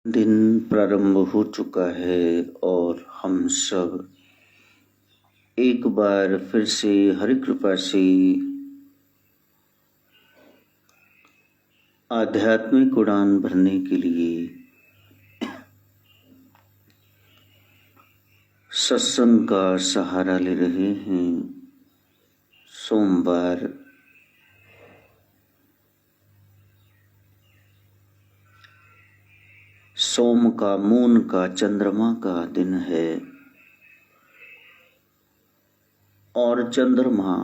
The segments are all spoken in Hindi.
दिन प्रारंभ हो चुका है और हम सब एक बार फिर से हरि कृपा से आध्यात्मिक उड़ान भरने के लिए सत्संग का सहारा ले रहे हैं। सोमवार सोम का, मून का, चंद्रमा का दिन है और चंद्रमा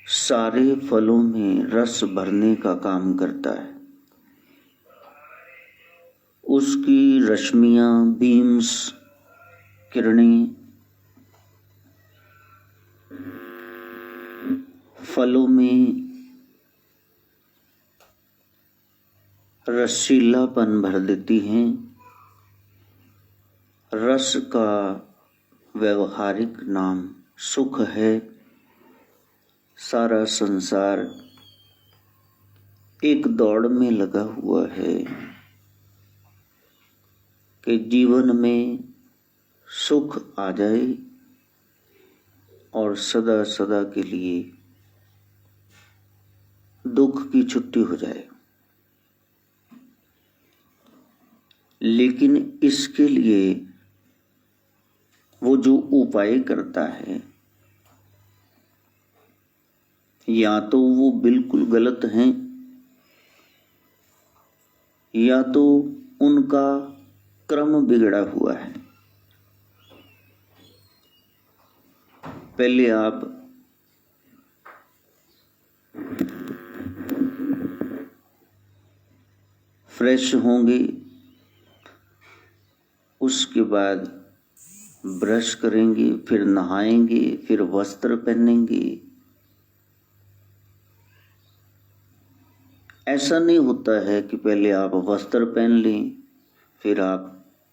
सारे फलों में रस भरने का काम करता है। उसकी रश्मियां, बीम्स, किरणें फलों में रसीलापन भर देती हैं। रस का व्यवहारिक नाम सुख है। सारा संसार एक दौड़ में लगा हुआ है कि जीवन में सुख आ जाए और सदा सदा के लिए दुख की छुट्टी हो जाए। लेकिन इसके लिए वो जो उपाय करता है या तो वो बिल्कुल गलत हैं या तो उनका क्रम बिगड़ा हुआ है। पहले आप फ्रेश होंगे, उसके बाद ब्रश करेंगे, फिर नहाएंगे, फिर वस्त्र पहनेंगे। ऐसा नहीं होता है कि पहले आप वस्त्र पहन लें फिर आप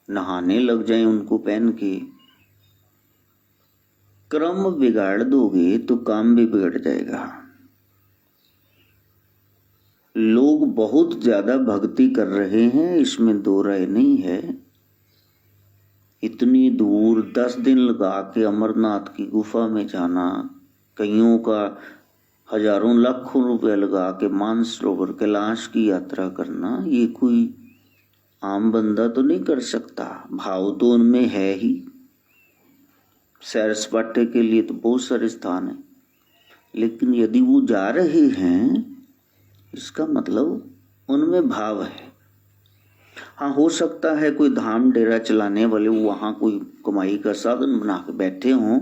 नहाने लग जाएं उनको पहन के। क्रम बिगाड़ दोगे तो काम भी बिगड़ जाएगा। लोग बहुत ज्यादा भक्ति कर रहे हैं, इसमें दो राय नहीं है। इतनी दूर 10 दिन लगा के अमरनाथ की गुफा में जाना, कईयों का हजारों लाखों रुपए लगा के मानसरोवर कैलाश की यात्रा करना, ये कोई आम बंदा तो नहीं कर सकता। भाव तो उनमें है ही। सैर सपाटे के लिए तो बहुत सारे स्थान हैं, लेकिन यदि वो जा रहे हैं इसका मतलब उनमें भाव है। हाँ, हो सकता है कोई धाम डेरा चलाने वाले वहां कोई कमाई का साधन बना के बैठे हों,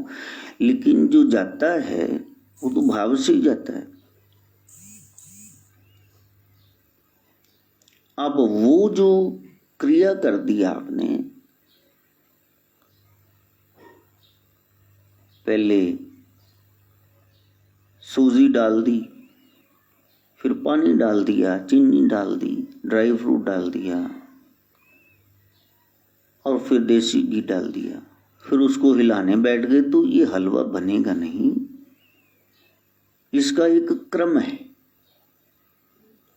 लेकिन जो जाता है वो तो भाव से ही जाता है। अब वो जो क्रिया कर दी आपने, पहले सूजी डाल दी, फिर पानी डाल दिया, चीनी डाल दी, ड्राई फ्रूट डाल दिया और फिर देसी घी डाल दिया, फिर उसको हिलाने बैठ गए, तो ये हलवा बनेगा नहीं। इसका एक क्रम है।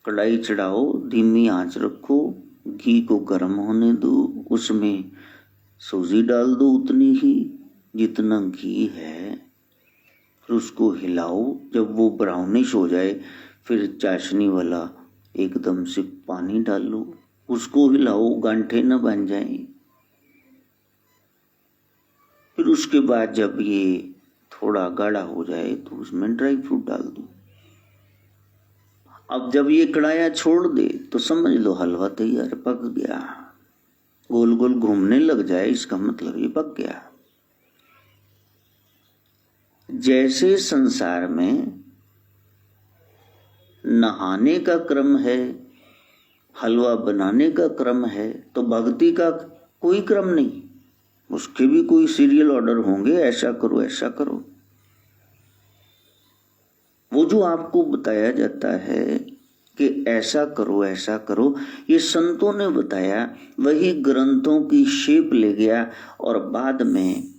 कढ़ाई चढ़ाओ, धीमी आंच रखो, घी को गर्म होने दो, उसमें सूजी डाल दो उतनी ही जितना घी है, फिर उसको हिलाओ। जब वो ब्राउनिश हो जाए फिर चाशनी वाला एकदम से पानी डालो, उसको हिलाओ, गांठे न बन जाए। फिर उसके बाद जब ये थोड़ा गाढ़ा हो जाए तो उसमें ड्राई फ्रूट डाल दो। अब जब ये कढ़ाया छोड़ दे तो समझ लो हलवा तैयार, पक गया। गोल गोल घूमने लग जाए, इसका मतलब ये पक गया। जैसे संसार में नहाने का क्रम है, हलवा बनाने का क्रम है, तो भक्ति का कोई क्रम नहीं। उसके भी कोई सीरियल ऑर्डर होंगे, ऐसा करो ऐसा करो। वो जो आपको बताया जाता है कि ऐसा करो ऐसा करो, ये संतों ने बताया, वही ग्रंथों की शेप ले गया। और बाद में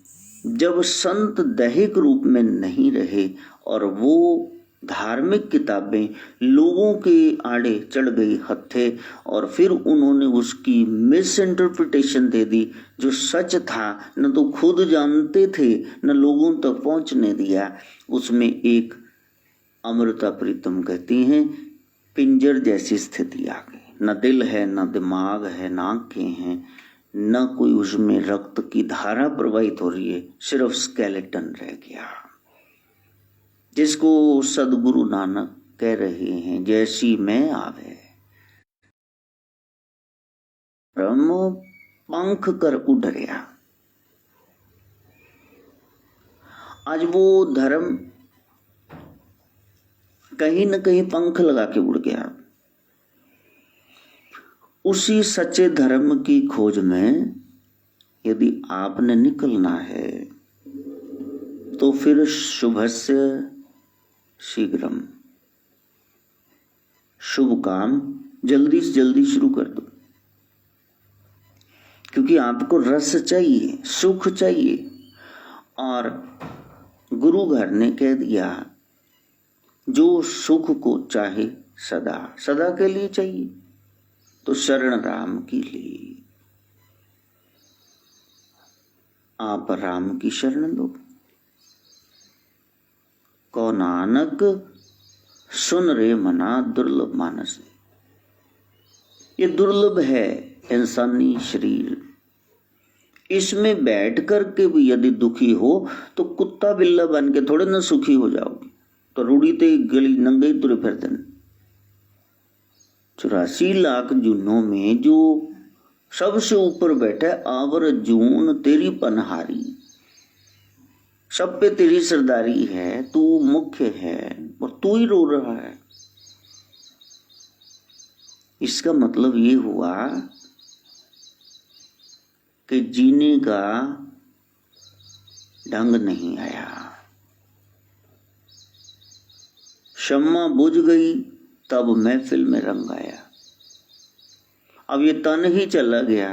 जब संत दैहिक रूप में नहीं रहे और वो धार्मिक किताबें लोगों के आड़े चढ़ गई हत्थे और फिर उन्होंने उसकी मिस इंटरप्रिटेशन दे दी। जो सच था न तो खुद जानते थे न लोगों तक पहुंचने दिया। उसमें एक अमृता प्रीतम कहती हैं, पिंजर जैसी स्थिति आ गई, न दिल है न दिमाग है न आंखें हैं, न कोई उसमें रक्त की धारा प्रवाहित हो रही है, सिर्फ स्केलेटन रह गया। जिसको सदगुरु नानक कह रहे हैं, जैसी मैं आवे ब्रह्म पंख कर उड़ गया। आज वो धर्म कहीं न कहीं पंख लगा के उड़ गया। उसी सच्चे धर्म की खोज में यदि आपने निकलना है तो फिर शुभस्य शीघ्रम, शुभ काम जल्दी से जल्दी शुरू कर दो, क्योंकि आपको रस चाहिए, सुख चाहिए। और गुरु घर ने कह दिया, जो सुख को चाहे सदा सदा के लिए चाहिए तो शरण राम की ली। आप राम की शरण लो। को नानक सुन रे मना दुर्लभ मानस। ये दुर्लभ है इंसानी शरीर। इसमें बैठ करके भी यदि दुखी हो तो कुत्ता बिल्ला बन के थोड़े ना सुखी हो जाओगे। तो रूढ़ी ते गली नंगे तुरे फिरते। 84 लाख जूनों में जो सबसे ऊपर बैठा, आवर जून तेरी पनहारी, सब पे तेरी सरदारी है, तू मुख्य है और तू ही रो रहा है। इसका मतलब ये हुआ कि जीने का ढंग नहीं आया। शम्मा बुझ गई तब महफिल में रंग आया। अब ये तन ही चला गया,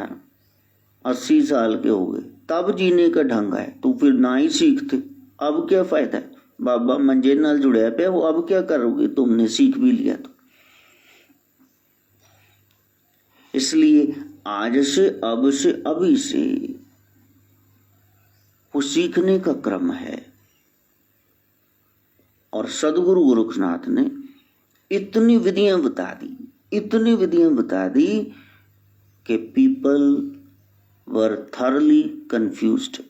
80 साल के हो गए, तब जीने का ढंग आया। तो फिर ना ही सीखते, अब क्या फायदा है। बाबा मंजे नाल जुड़े पे, वो अब क्या करोगे, तुमने सीख भी लिया तो। इसलिए आज से, अब से, अभी से वो सीखने का क्रम है। और सदगुरु गोरखनाथ ने इतनी विधियां बता दी, इतनी विधियां बता दी कि पीपल वर थॉरली कंफ्यूज्ड।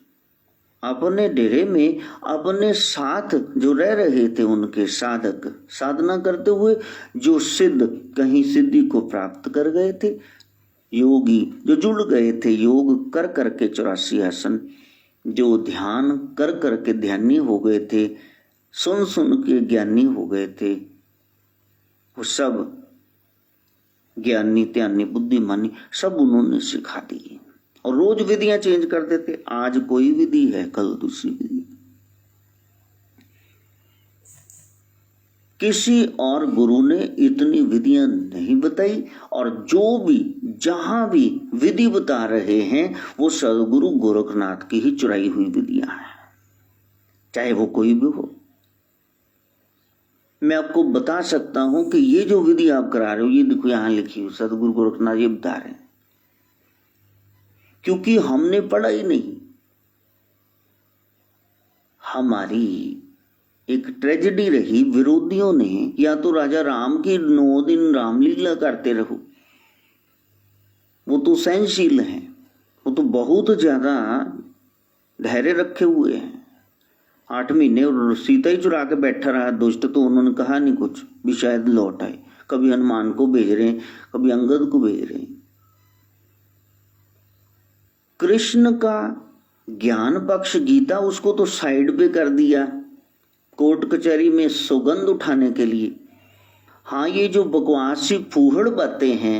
अपने डेरे में अपने साथ जो रह रहे थे, उनके साधक साधना करते हुए जो सिद्ध कहीं सिद्धि को प्राप्त कर गए थे, योगी जो जुड़ गए थे योग कर करके 84 आसन, जो ध्यान कर करके ध्यानी हो गए थे, सुन सुन के ज्ञानी हो गए थे, वो सब ज्ञानी त्यानी बुद्धिमानी सब उन्होंने सिखा दी। और रोज विधियां चेंज कर देते। आज कोई विधि है, कल दूसरी विधि। किसी और गुरु ने इतनी विधियां नहीं बताई। और जो भी जहां भी विधि बता रहे हैं वो सदगुरु गोरखनाथ की ही चुराई हुई विधियां हैं, चाहे वो कोई भी हो। मैं आपको बता सकता हूं कि ये जो विधि आप करा रहे हो, ये देखो यहां लिखी हुई, सदगुरु गोरखनाथ ये बता रहे हैं, क्योंकि हमने पढ़ा ही नहीं। हमारी एक ट्रेजेडी रही, विरोधियों ने या तो राजा राम की 9 दिन रामलीला करते रहो, वो तो सहनशील हैं, वो तो बहुत ज्यादा धैर्य रखे हुए हैं। 8 महीने और सीता ही चुरा के बैठा रहा दुष्ट, तो उन्होंने कहा नहीं कुछ भी शायद लौट आए। कभी हनुमान को भेज रहे हैं, कभी अंगद को भेज रहे हैं। कृष्ण का ज्ञान पक्ष गीता, उसको तो साइड पे कर दिया कोर्ट कचहरी में सौगंध उठाने के लिए। हाँ, ये जो बकवासी फूहड़ बातें हैं,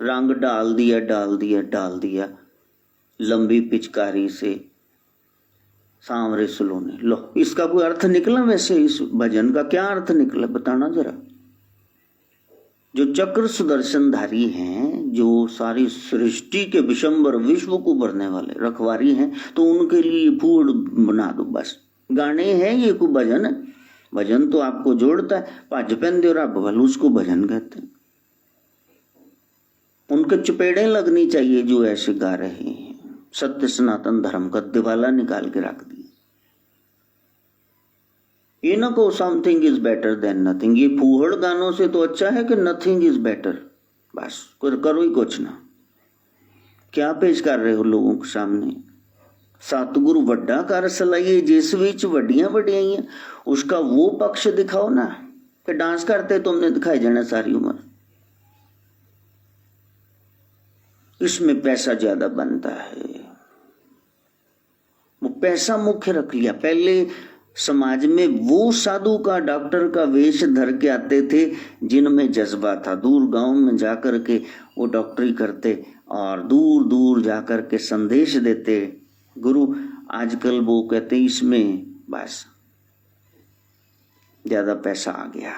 रंग डाल दिया डाल दिया डाल दिया, लंबी पिचकारी से सांवरे सुलोने, लो इसका कोई अर्थ निकला? वैसे इस भजन का क्या अर्थ निकला, बताना जरा। जो चक्र सुदर्शनधारी हैं, जो सारी सृष्टि के विशंबर विश्व को भरने वाले रखवारी हैं, तो उनके लिए फूड बना दो बस। गाने हैं ये कोई भजन, भजन तो आपको जोड़ता है, भज पैंदे और आप भल उसको भजन कहते हैं। उनके चपेड़े लगनी चाहिए जो ऐसे गा रहे हैं। सत्य सनातन धर्म का दिवाला निकाल के रख दिया। ये ना को something is better than nothing, ये फूहड़ गानों से तो अच्छा है कि नथिंग इज बेटर। बस करो ही कुछ ना। क्या पेश कर रहे हो लोगों के सामने? सतगुरु वड्डा कर सलाइए जिस विच वड्डियां वड्डियां, उसका वो पक्ष दिखाओ ना कि डांस करते तुमने दिखाई जाना सारी उम्र। इसमें पैसा ज्यादा बनता है, वो पैसा मुख्य रख लिया। पहले समाज में वो साधु का डॉक्टर का वेश धर के आते थे जिनमें जज्बा था। दूर गांव में जाकर के वो डॉक्टरी करते और दूर दूर जाकर के संदेश देते गुरु। आजकल वो कहते इसमें बस ज्यादा पैसा आ गया,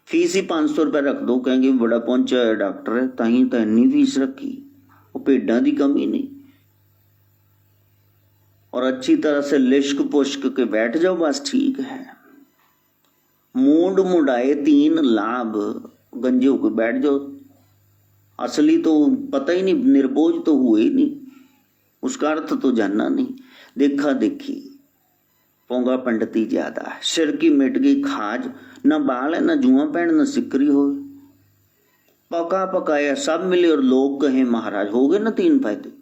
फीस ही 500 रुपये रख दो, कहेंगे बड़ा पहुंचा है डॉक्टर है, ताही तो इन्नी फीस रखी। वो भेडा की कमी नहीं, और अच्छी तरह से लिश्क पुश्क के बैठ जाओ बस ठीक है। मूड मुड़ाए 3 लाभ, गंजे होकर बैठ जाओ। असली तो पता ही नहीं, निर्बोझ तो हुए ही नहीं, उसका अर्थ तो जानना नहीं। देखा देखी पोंगा पंडिती ज्यादा है, सिर की मिट गई खाज, न बाल है न जुआ पैण न सिकरी हो, पका पकाया सब मिले और लोग कहें महाराज। हो गए ना 3 फायदे।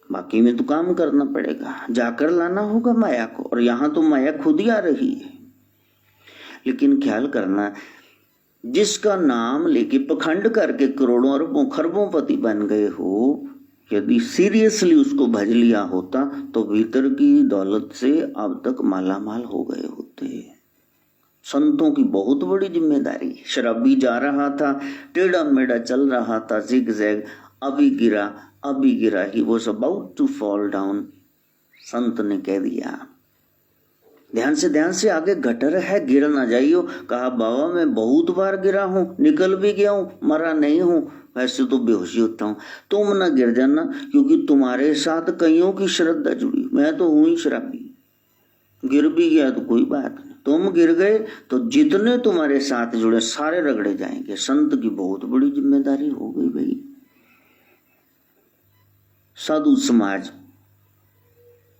बाकी में तो काम करना पड़ेगा, जाकर लाना होगा माया को, और यहां तो माया खुद ही आ रही है। लेकिन ख्याल करना, जिसका नाम लेके पखंड करके करोड़ों अरबों खरबों पति बन गए हो, यदि सीरियसली उसको भज लिया होता तो भीतर की दौलत से अब तक मालामाल हो गए होते। संतों की बहुत बड़ी जिम्मेदारी। शराबी जा रहा था, टेढ़ा मेढ़ा चल रहा था, जिग जैग, अभी गिरा, he was about to fall down. संत ने कह दिया ध्यान से आगे गटर है, गिर ना जाइयो। कहा बाबा मैं बहुत बार गिरा हूं, निकल भी गया हूं, मरा नहीं हूं, वैसे तो बेहोशी होता हूं। तुम ना गिर जाना, क्योंकि तुम्हारे साथ कईयों की श्रद्धा जुड़ी। मैं तो हूं ही शराबी, गिर भी गया तो कोई बात नहीं, तुम गिर गए तो जितने तुम्हारे साथ जुड़े सारे रगड़े जाएंगे। संत की बहुत बड़ी जिम्मेदारी हो गई भाई। साधु समाज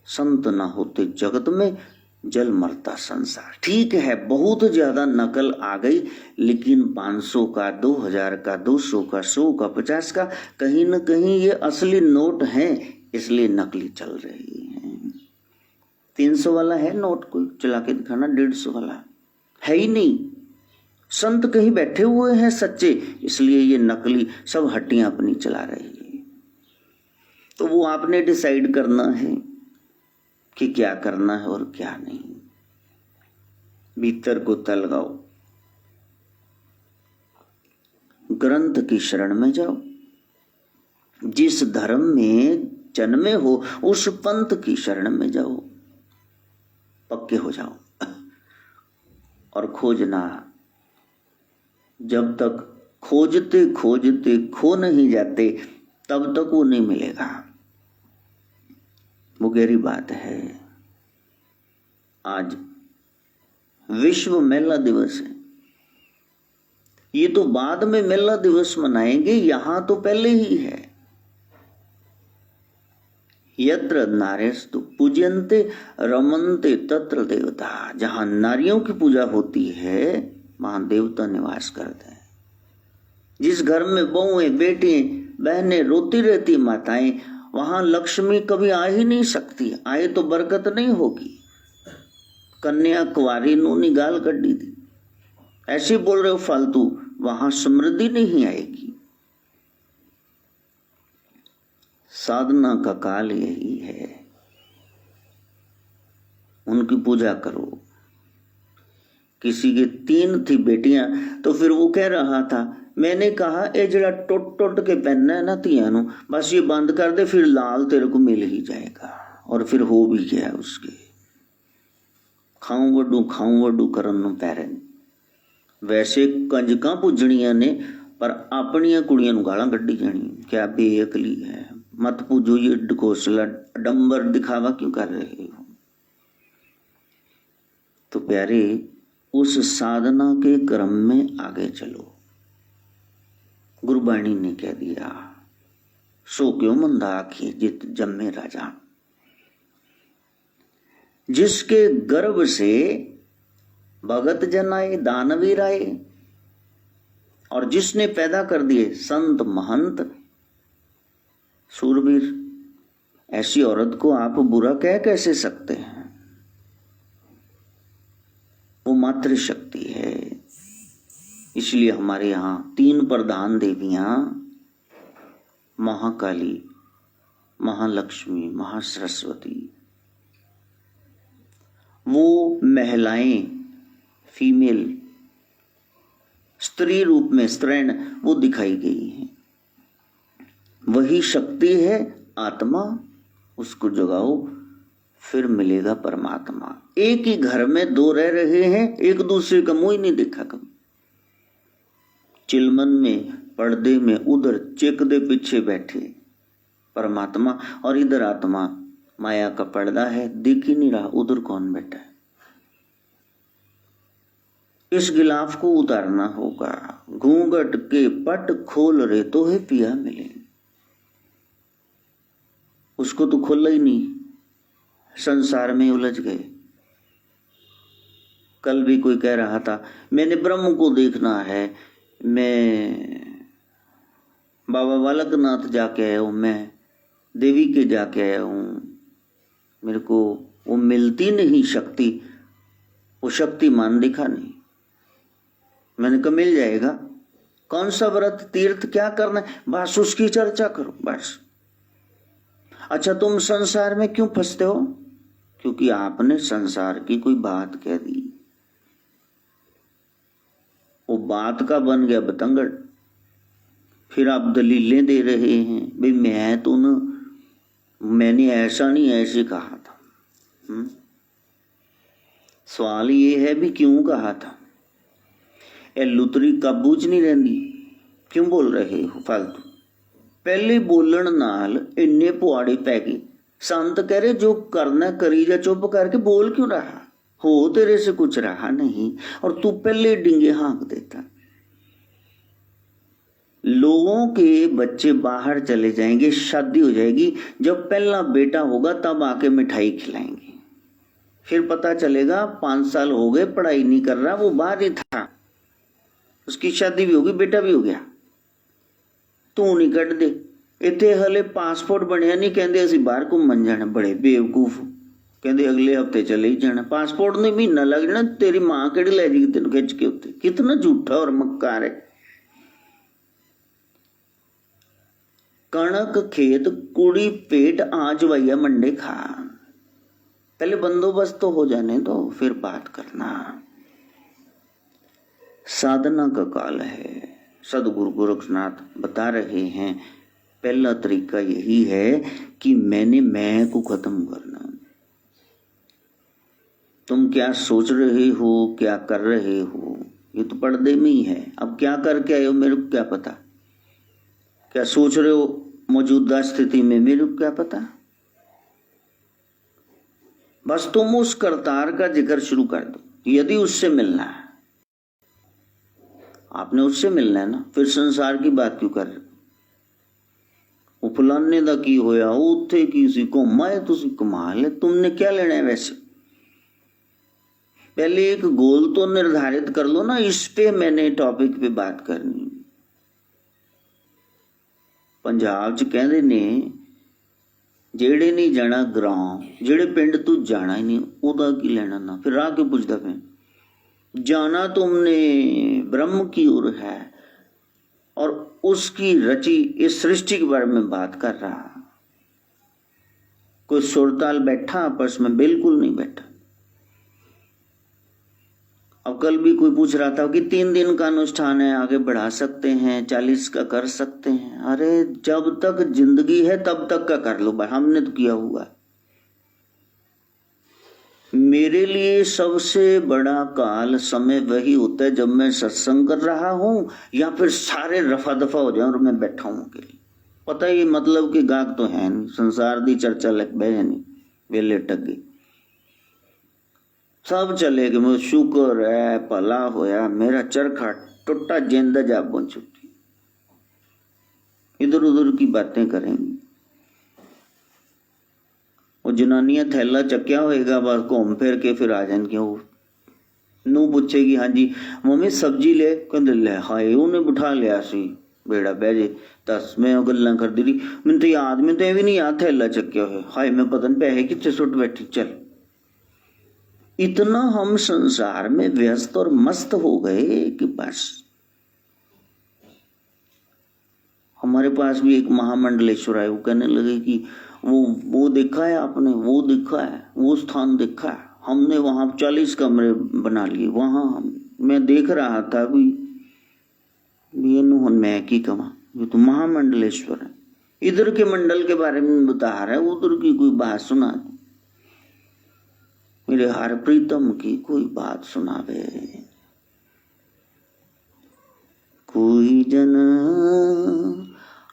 संत ना होते जगत में जल मरता संसार। ठीक है बहुत ज्यादा नकल आ गई, लेकिन 500 का, 2000 का, 200 का, 100 का, 50 का, कहीं न कहीं ये असली नोट हैं, इसलिए नकली चल रही है। 300 वाला है नोट, कोई चला के दिखाना। 150 वाला है ही नहीं। संत कहीं बैठे हुए हैं सच्चे, इसलिए ये नकली सब हड्डियां अपनी चला रही है। तो वो आपने डिसाइड करना है कि क्या करना है और क्या नहीं। भीतर को तलगाओ, ग्रंथ की शरण में जाओ। जिस धर्म में जन्मे हो उस पंथ की शरण में जाओ, पक्के हो जाओ। और खोजना, जब तक खोजते खोजते खो नहीं जाते तब तक वो नहीं मिलेगा। वो गहरी बात है। आज विश्व मेला दिवस है। ये तो बाद में मेला दिवस मनाएंगे, यहां तो पहले ही है। यत्र नार्यस्तु पूज्यन्ते रमन्ते तत्र देवता। जहां नारियों की पूजा होती है वहां देवता निवास करते हैं। जिस घर में बहुएं, बेटे, बहनें रोती रहती माताएं, वहां लक्ष्मी कभी आ ही नहीं सकती। आए तो बरकत नहीं होगी। कन्या कुंवारी नूनी गाल कड्डी थी, ऐसे बोल रहे हो फालतू, वहां समृद्धि नहीं आएगी। साधना का काल यही है। उनकी पूजा करो। किसी के 3 थी बेटियां, तो फिर वो कह रहा था, मैंने कहा ये जरा टुट टुट के पहनना है ना तिया नु, बस ये बंद कर दे, फिर लाल तेरे को मिल ही जाएगा। और फिर हो भी गया उसके। खाऊं वड्डू करन नु पैरे। वैसे कंजकां पूजणियां ने, पर अपनियां कुड़ियां नु गालां कड्डी जानी। क्या बेअकली है। मत पूजो, ये ढकोसला डंबर दिखावा क्यों कर रहे हो। तो प्यारे, उस साधना के क्रम में आगे चलो। गुरबाणी ने कह दिया, सो क्यों मंदा आखिए जित जम्मे राजा। जिसके गर्भ से भगत जन आए, दानवीर आए, और जिसने पैदा कर दिए संत महंत सूरवीर, ऐसी औरत को आप बुरा कह कैसे सकते हैं? वो मातृशक्ति है। इसलिए हमारे यहाँ 3 प्रधान देवियां, महाकाली, महालक्ष्मी, महासरस्वती, वो महिलाएं, फीमेल, स्त्री रूप में स्त्रैण वो दिखाई गई हैं। वही शक्ति है आत्मा, उसको जगाओ, फिर मिलेगा परमात्मा। एक ही घर में 2 रह रहे हैं, एक दूसरे का मुंह ही नहीं देखा कभी। चिलमन में, पर्दे में, उधर चेक दे पीछे बैठे परमात्मा, और इधर आत्मा। माया का पर्दा है, दिख ही नहीं रहा उधर कौन बैठा है। इस गिलाफ को उतारना होगा। घूंघट के पट खोल रहे तो है पिया मिले, उसको तो खोला ही नहीं, संसार में उलझ गए। कल भी कोई कह रहा था, मैंने ब्रह्म को देखना है, मैं बाबा बालकनाथ जाके आया हूं, मैं देवी के जाके आया हूं, मेरे को वो मिलती नहीं शक्ति, वो शक्तिमान दिखा नहीं। मैंने कहा मिल जाएगा, कौन सा व्रत तीर्थ क्या करना है, बस उसकी चर्चा करो बस। अच्छा, तुम संसार में क्यों फंसते हो? क्योंकि आपने संसार की कोई बात कह दी, वो बात का बन गया बतंगड़। फिर आप दलीलें दे रहे हैं, भाई मैं तो ना, मैंने ऐसा नहीं ऐसे कहा था। सवाल ये है भी क्यों कहा था? ए लुतरी काबूच नहीं रहती, क्यों बोल रहे हो फालतू? पहले बोलन नाल इन्ने पुआड़े पै गए। संत कह रहे जो करना करी जा, चुप करके बोल क्यों रहा? हो तेरे से कुछ रहा नहीं, और तू पहले डिंगे हाँक देता। लोगों के बच्चे बाहर चले जाएंगे, शादी हो जाएगी, जब पहला बेटा होगा तब आके मिठाई खिलाएंगे। फिर पता चलेगा 5 साल हो गए, पढ़ाई नहीं कर रहा, वो बाहर ही था, उसकी शादी भी होगी, बेटा भी हो गया। तू नहीं कट दे, इतने हले पासपोर्ट बनया नहीं, कहते असं बाहर घूमन जाना। बड़े बेवकूफ, कहते अगले हफ्ते चले ही जाना, पासपोर्ट ने महीना लग जाना, तेरी मां केड़ी लै जाएगी तेन खिंच के उत्ते। कितना झूठा और मक्कार है। कणक खेत कुड़ी पेट आज वैया मंडे खा, पहले बंदोबस्त तो हो जाने दो, फिर बात करना। साधना का काल है। सदगुरु गोरखनाथ बता रहे हैं, पहला तरीका यही है कि मैं को खत्म करना। तुम क्या सोच रहे हो, क्या कर रहे हो, ये तो पर्दे में ही है। अब क्या करके आए हो मेरे को क्या पता, क्या सोच रहे हो मौजूदा स्थिति में मेरे को क्या पता। बस तुम उस करतार का जिक्र शुरू कर दो। यदि उससे मिलना है, आपने उससे मिलना है ना, फिर संसार की बात क्यों कर रहे हो? फलाने दा की होया, उत्थे की घूमा है, तुसी कमाल है, तुमने क्या लेना है वैसे? पहले एक गोल तो निर्धारित कर लो ना, इस पे मैंने टॉपिक पे बात करनी। पंजाब च कहते ने, जेड़े नहीं जाना ग्राम, जेड़े पिंड तू जाना ही नहीं, ओदा की लेना ना। फिर राह क्यों पूछता पे? जाना तुमने ब्रह्म की ओर है, और उसकी रची इस सृष्टि के बारे में बात कर रहा। कोई सुरताल बैठा आपस में? बिल्कुल नहीं बैठा। अब कल भी कोई पूछ रहा था कि 3 दिन का अनुष्ठान है, आगे बढ़ा सकते हैं, 40 का कर सकते हैं। अरे जब तक जिंदगी है तब तक का कर लो भाई, हमने तो किया हुआ। मेरे लिए सबसे बड़ा काल समय वही होता है जब मैं सत्संग कर रहा हूं, या फिर सारे रफा दफा हो जाए और मैं बैठा हूं अकेले। पता ही मतलब कि गाहक तो है नहीं, संसार दी चर्चा लग बह नहीं, वेले टक गई। सब चले गए। मैं शुक्र है भला होया मेरा चरखा टुटा जिंद जा पहुंची। इधर उधर की बातें करेंगी। वो जनानियां थैला चक्या होएगा बस घूम फिर के फिर आ जाएंगी। वो नू पूछेगी हाँ जी मम्मी सब्जी ले, कहते ले हाय उन्हें बिठा लिया सी बेड़ा बह जे। दस मैं गल्लां करदी रही, मैनूं तो याद मैं तो भी नहीं याद थैला चक्या हुआ। हाय मैं पता नहीं पैसे कितने सुट बैठी। चल इतना हम संसार में व्यस्त और मस्त हो गए कि बस। हमारे पास भी एक महामंडलेश्वर आए, वो कहने लगे कि वो देखा है आपने, वो देखा है, वो स्थान देखा है, हमने वहां 40 कमरे बना लिए। वहां मैं देख रहा था भी ये मैं की कमा, ये तो महामंडलेश्वर है। इधर के मंडल के बारे में बता रहा है, उधर की कोई बात सुना दे। मेरे हर प्रीतम की कोई बात सुनावे। कोई जन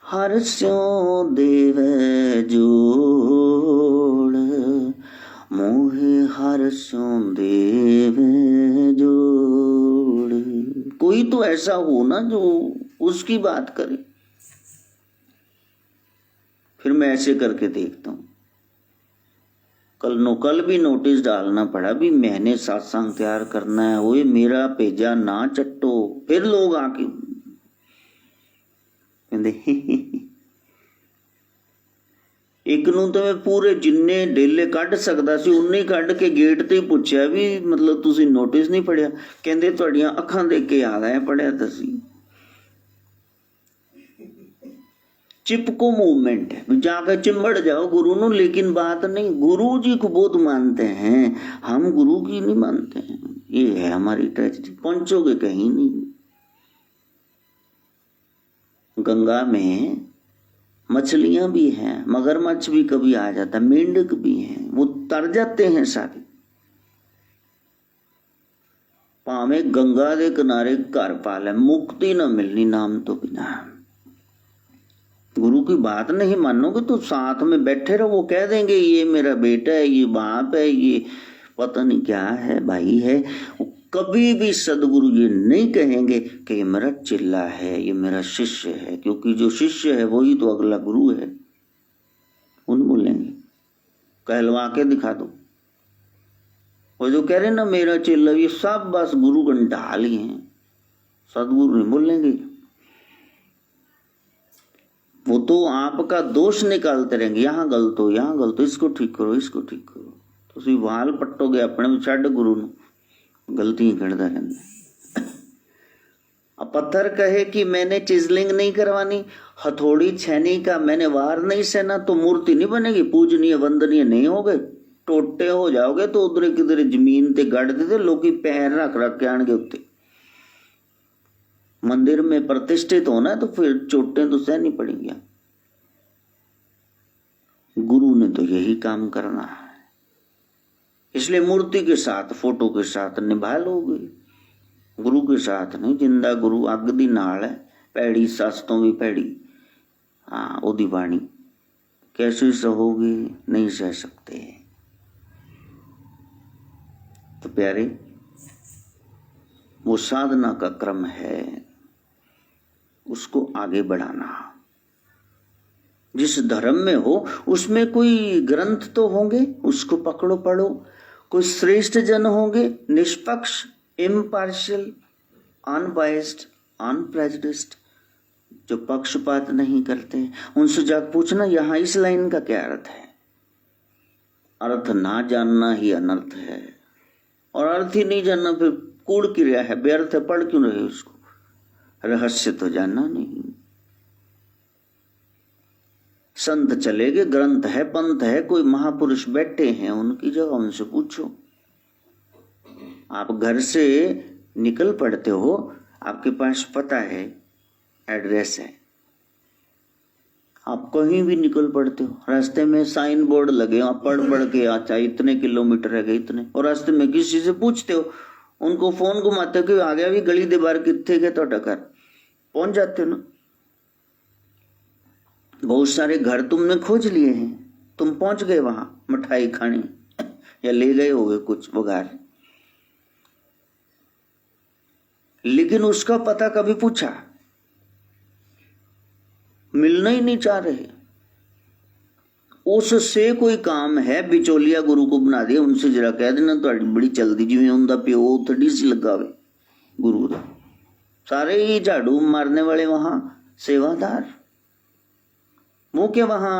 हर स्यों देवे जोड़, मोहे हर स्यों देवे जोड़। कोई तो ऐसा हो ना जो उसकी बात करे। फिर मैं ऐसे करके देखता हूं। कल भी नोटिस डालना पड़ा भी मैंने सत्संग तैयार करना है, वो मेरा भेजा ना चट्टो। फिर लोग आके एक नू तो मैं पूरे जिन्ने डेले कढ़ सकदा सी उन्ने कढ़ के गेट ते पूछया भी मतलब तुसी नोटिस नहीं पढ़िया? कहंदे तुहाडियां अखां देख के याद आया पढ़िया दसी। चिपको मूवमेंट है, जाकर चिंबड़ जाओ गुरु नु, लेकिन बात नहीं। गुरु जी को बहुत मानते हैं, हम गुरु की नहीं मानते हैं। ये है हमारी ट्रेजेडी। पहुंचोगे कहीं नहीं। गंगा में मछलियां भी हैं, मगरमच्छ भी कभी आ जाता है, मेंढक भी हैं, वो तर जाते हैं सारे। पावे गंगा दे किनारे घर पाले, मुक्ति न मिलनी नाम तो बिना। गुरु की बात नहीं मानोगे तो साथ में बैठे रहो, वो कह देंगे ये मेरा बेटा है, ये बाप है, ये पता नहीं क्या है, भाई है। कभी भी सदगुरु ये नहीं कहेंगे कि ये मेरा चिल्ला है, ये मेरा शिष्य है, क्योंकि जो शिष्य है वही तो अगला गुरु है। उन बोलेंगे कहलवा के दिखा दो। वो जो कह रहे ना मेरा चिल्ला, ये सब बस गुरु गंडाल ही हैं, सदगुरु नहीं बोलेंगे। वो तो आपका दोष निकालते रहेंगे, यहाँ गलत हो, यहाँ गलत हो, इसको ठीक करो, इसको ठीक करो। तो तुम वाल पट्टोगे अपने छड़ गुरु ਨੂੰ, गलती करता रहता। अब पत्थर कहे कि मैंने चिजलिंग नहीं करवानी, हथौड़ी छैनी का मैंने वार नहीं सहना, तो मूर्ति नहीं बनेगी, पूजनीय वंदनीय नहीं हो गए। टोटे हो जाओगे तो उधर किधर जमीन ते गड़ देते लोग, पैर रख रख के आएंगे उत्ते। मंदिर में प्रतिष्ठित होना है तो फिर चोटें तो सहनी पड़ेंगी। गुरु ने तो यही काम करना है, इसलिए मूर्ति के साथ फोटो के साथ निभा लोगे, गुरु के साथ नहीं। जिंदा गुरु अग दी नाल है, पैड़ी सस तो भी पैड़ी। हाँ ओदी बाणी कैसे सहोगे, नहीं सह सकते। तो प्यारे वो साधना का क्रम है, उसको आगे बढ़ाना। जिस धर्म में हो उसमें कोई ग्रंथ तो होंगे, उसको पकड़ो पढ़ो। कोई श्रेष्ठ जन होंगे, निष्पक्ष, इम्पार्शियल, अनबाइस्ड, अनप्रेजुडिस्ड, जो पक्षपात नहीं करते। उनसे जाकर पूछना यहाँ इस लाइन का क्या अर्थ है। अर्थ ना जानना ही अनर्थ है, और अर्थ ही नहीं जानना फिर कूड़ क्रिया है, व्यर्थ है, पढ़ क्यों रहे उसको। रहस्य तो जानना नहीं। संत चले गए, ग्रंथ है, पंथ है, कोई महापुरुष बैठे हैं उनकी जगह, उनसे पूछो। आप घर से निकल पड़ते हो, आपके पास पता है, एड्रेस है, आप कहीं भी निकल पड़ते हो, रास्ते में साइन बोर्ड लगे, आप पढ़ पढ़ के अच्छा इतने किलोमीटर है गए इतने, और रास्ते में किसी से पूछते हो, उनको फोन घुमाते हो कि आ गया भी गली दे बाहर कितने गए तो घर पहुंच जाते हो ना। बहुत सारे घर तुमने खोज लिए हैं, तुम पहुंच गए वहां मिठाई खाने, या ले गए होगे कुछ बघार, लेकिन उसका पता कभी पूछा? मिलना ही नहीं चाह रहे। उससे कोई काम है, बिचौलिया गुरु को बना दिया। उनसे जरा कह देना ਤੁਹਾਡੀ बड़ी चलती, जिवें उनका प्यो थड़ी सी लगावे गुरु का। सारे ही झाड़ू मारने वाले वहां सेवादार, वो क्या वहां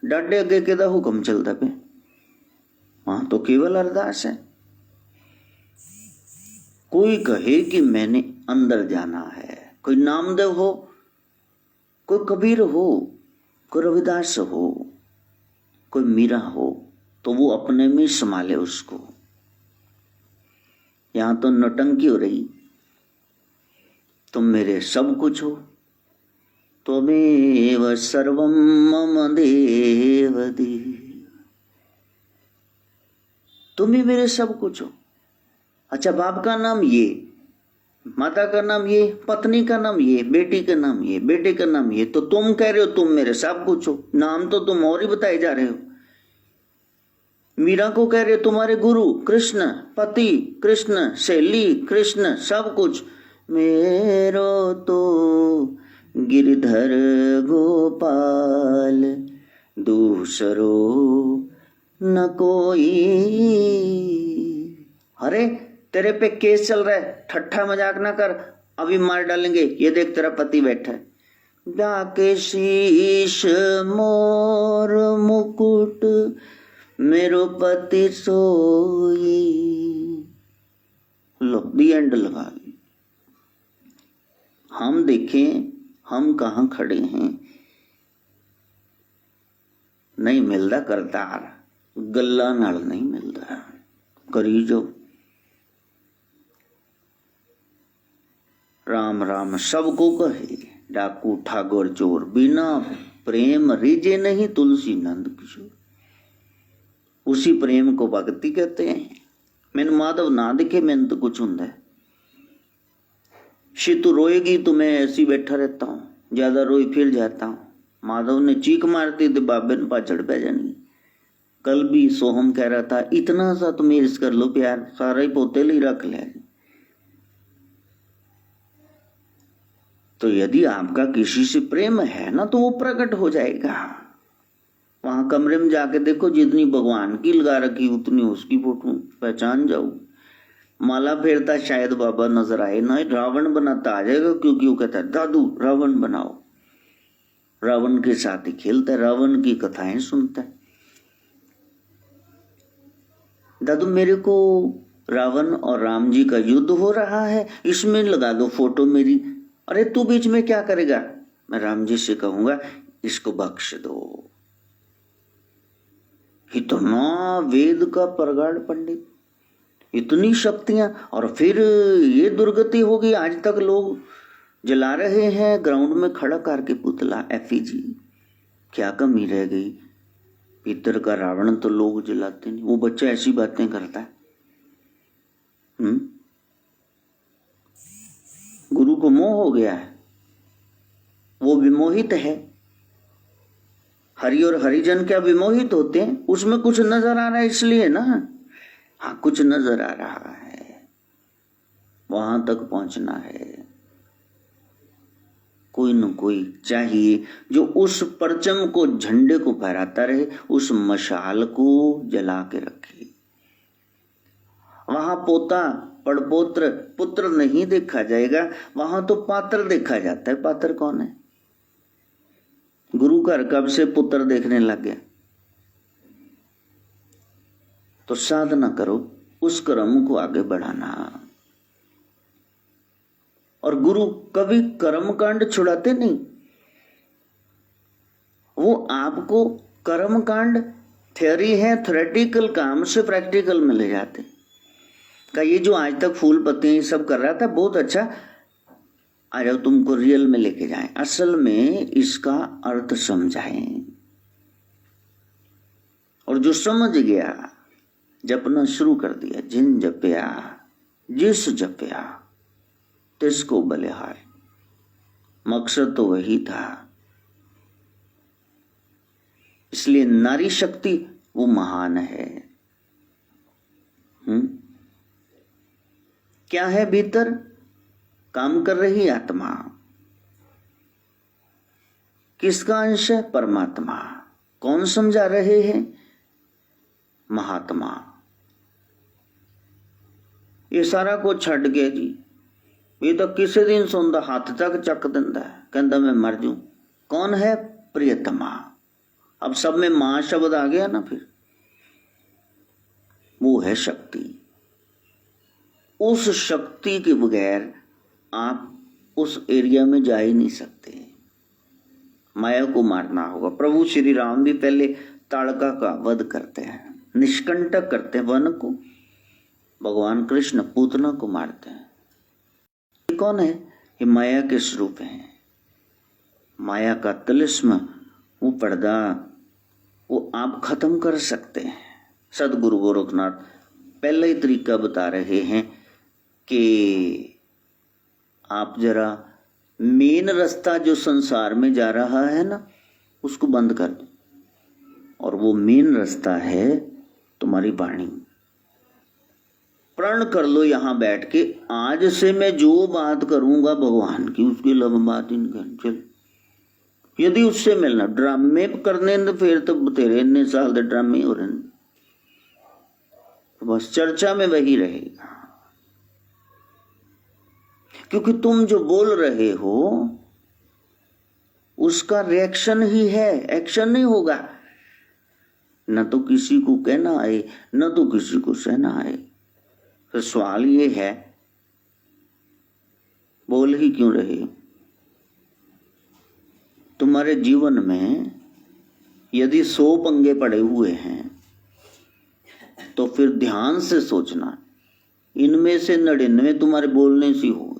डाडे अगे के हुक्म चलता पे? वहां तो केवल अरदास है। कोई कहे कि मैंने अंदर जाना है, कोई नामदेव हो, कोई कबीर हो, कोई रविदास हो, कोई मीरा हो, तो वो अपने में संभाले उसको। यहां तो नौटंकी हो रही। तुम मेरे सब कुछ हो, त्वमेव सर्वं मम देव देव। तुम ही मेरे सब कुछ हो। अच्छा, बाप का नाम ये, माता का नाम ये, पत्नी का नाम ये, बेटी का नाम ये, बेटे का नाम ये, तो तुम कह रहे हो तुम मेरे सब कुछ हो। नाम तो तुम और ही बताए जा रहे हो। मीरा को कह रहे हो तुम्हारे गुरु कृष्ण, पति कृष्ण, सहेली कृष्ण, सब कुछ। मेरो तो गिरधर गोपाल, दूसरो न कोई। अरे तेरे पे केस चल रहा है, ठट्ठा मजाक ना कर, अभी मार डालेंगे। ये देख तेरा पति बैठा है। जाके शीश मोर मुकुट, मेरो पति सोई। लो दी एंड लगा ली। हम देखें हम कहाँ खड़े हैं। नहीं मिलता करतार, गल्ला नाल नहीं मिलता। करी जो राम राम सबको कहे, डाकू ठाकुर चोर, बिना प्रेम रिजे नहीं तुलसी नंद किशोर। उसी प्रेम को भक्ति कहते हैं। मैंने माधव ना दिखे मैंने तो कुछ होंगे। तू रोएगी तो मैं ऐसी बैठा रहता हूँ, ज्यादा रोई फिर जाता हूँ। माधव ने चीख मारती तो बाबे ने पाछड़ पै जानी। कल भी सोहम कह रहा था, इतना सा तो मेरे कर लो प्यार, सारा ही पोते लिए रख ले। तो यदि आपका किसी से प्रेम है ना, तो वो प्रकट हो जाएगा। वहां कमरे में जाके देखो, जितनी भगवान की लगा रखी उतनी उसकी फोटो पहचान जाओ। माला फेरता शायद बाबा नजर आए ना, रावण बनाता आ जाएगा, क्योंकि वो कहता है दादू रावण बनाओ। रावण के साथ ही खेलता है, रावण की कथाएं सुनता है। दादू मेरे को रावण और राम जी का युद्ध हो रहा है, इसमें लगा दो फोटो मेरी। अरे तू बीच में क्या करेगा? मैं राम जी से कहूंगा इसको बख्श दो। इतना वेद का प्रगाढ़ पंडित, इतनी शक्तियां, और फिर ये दुर्गति होगी। आज तक लोग जला रहे हैं ग्राउंड में खड़ा करके पुतला, एफिजी। क्या कमी रह गई? भीतर का रावण तो लोग जलाते नहीं। वो बच्चा ऐसी बातें करता है। गुरु को मोह हो गया है, वो विमोहित है। हरि और हरिजन क्या विमोहित होते हैं? उसमें कुछ नजर आ रहा है इसलिए ना। हाँ, कुछ नजर आ रहा है, वहां तक पहुंचना है। कोई न कोई चाहिए जो उस परचम को, झंडे को फहराता रहे, उस मशाल को जला के रखे। वहां पोता पड़पोत्र पुत्र नहीं देखा जाएगा, वहां तो पात्र देखा जाता है। पात्र कौन है? गुरु घर कब से पुत्र देखने लग गया? तो साधना करो, उस कर्म को आगे बढ़ाना। और गुरु कभी कर्म कांड छुड़ाते नहीं। वो आपको कर्म कांड थ्योरी है, थ्योरेटिकल काम से प्रैक्टिकल में ले जाते। का ये जो आज तक फूल पत्ते सब कर रहा था बहुत अच्छा, आ जाओ तुमको रियल में लेके जाएं, असल में इसका अर्थ समझाएं। और जो समझ गया, जपना शुरू कर दिया, जिन जपया जिस जपया तिसको बलिहार। मकसद तो वही था। इसलिए नारी शक्ति वो महान है। क्या है भीतर? काम कर रही आत्मा। किसका अंश है? परमात्मा। कौन समझा रहे हैं? महात्मा। ये सारा कुछ छड़ के जी, ये तो किसी दिन सोंदा हाथ तक चक दिंदा है, कहता मैं मर जू। कौन है? प्रियतमा। अब सब में मां शब्द आ गया ना, फिर वो है शक्ति। उस शक्ति के बगैर आप उस एरिया में जा ही नहीं सकते। माया को मारना होगा। प्रभु श्री राम भी पहले ताड़का का वध करते हैं, निष्कंटक करते हैं वन को। भगवान कृष्ण पूतना को मारते हैं। ये कौन है? ये माया के स्वरूप है। माया का तिलिस्म, वो पर्दा, वो आप खत्म कर सकते हैं। सदगुरु गोरखनाथ पहला ही तरीका बता रहे हैं कि आप जरा मेन रास्ता जो संसार में जा रहा है ना, उसको बंद कर दो। और वो मेन रास्ता है तुम्हारी वाणी। प्रण कर लो यहां बैठ के, आज से मैं जो बात करूंगा भगवान की, उसकी अलावा बात ही नहीं करनी। चल, यदि उससे मिलना ड्रामे करने तो फिर तो तेरे इतने साल के ड्रामे हो रहे, तो बस चर्चा में वही रहेगा। क्योंकि तुम जो बोल रहे हो उसका रिएक्शन ही है, एक्शन नहीं होगा। न तो किसी को कहना आए, न तो किसी को सहना आए। तो सवाल ये है, बोल ही क्यों रहे? तुम्हारे जीवन में यदि 100 पंगे पड़े हुए हैं तो फिर ध्यान से सोचना, इनमें से 99 तुम्हारे बोलने से हो।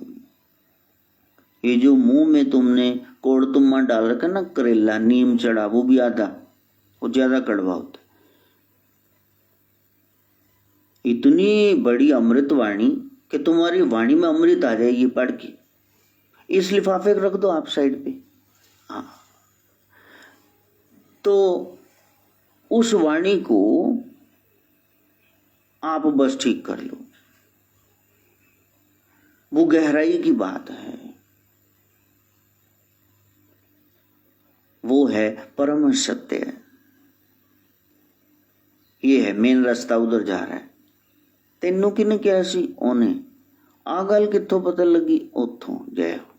ये जो मुंह में तुमने कोड़तुम्मा डाल रखा ना, करेला नीम चढ़ा, वो भी आधा, वो ज्यादा कड़वा होता। इतनी बड़ी अमृत वाणी कि तुम्हारी वाणी में अमृत आ जाएगी पढ़ के। इस लिफाफे को रख दो आप साइड पे। हाँ, तो उस वाणी को आप बस ठीक कर लो। वो गहराई की बात है, वो है परम सत्य। ये है मेन रास्ता, उधर जा रहा है। तेनू किने क्या सी? ओने। आ गल कित्थों पता लगी? उथों। जय हो।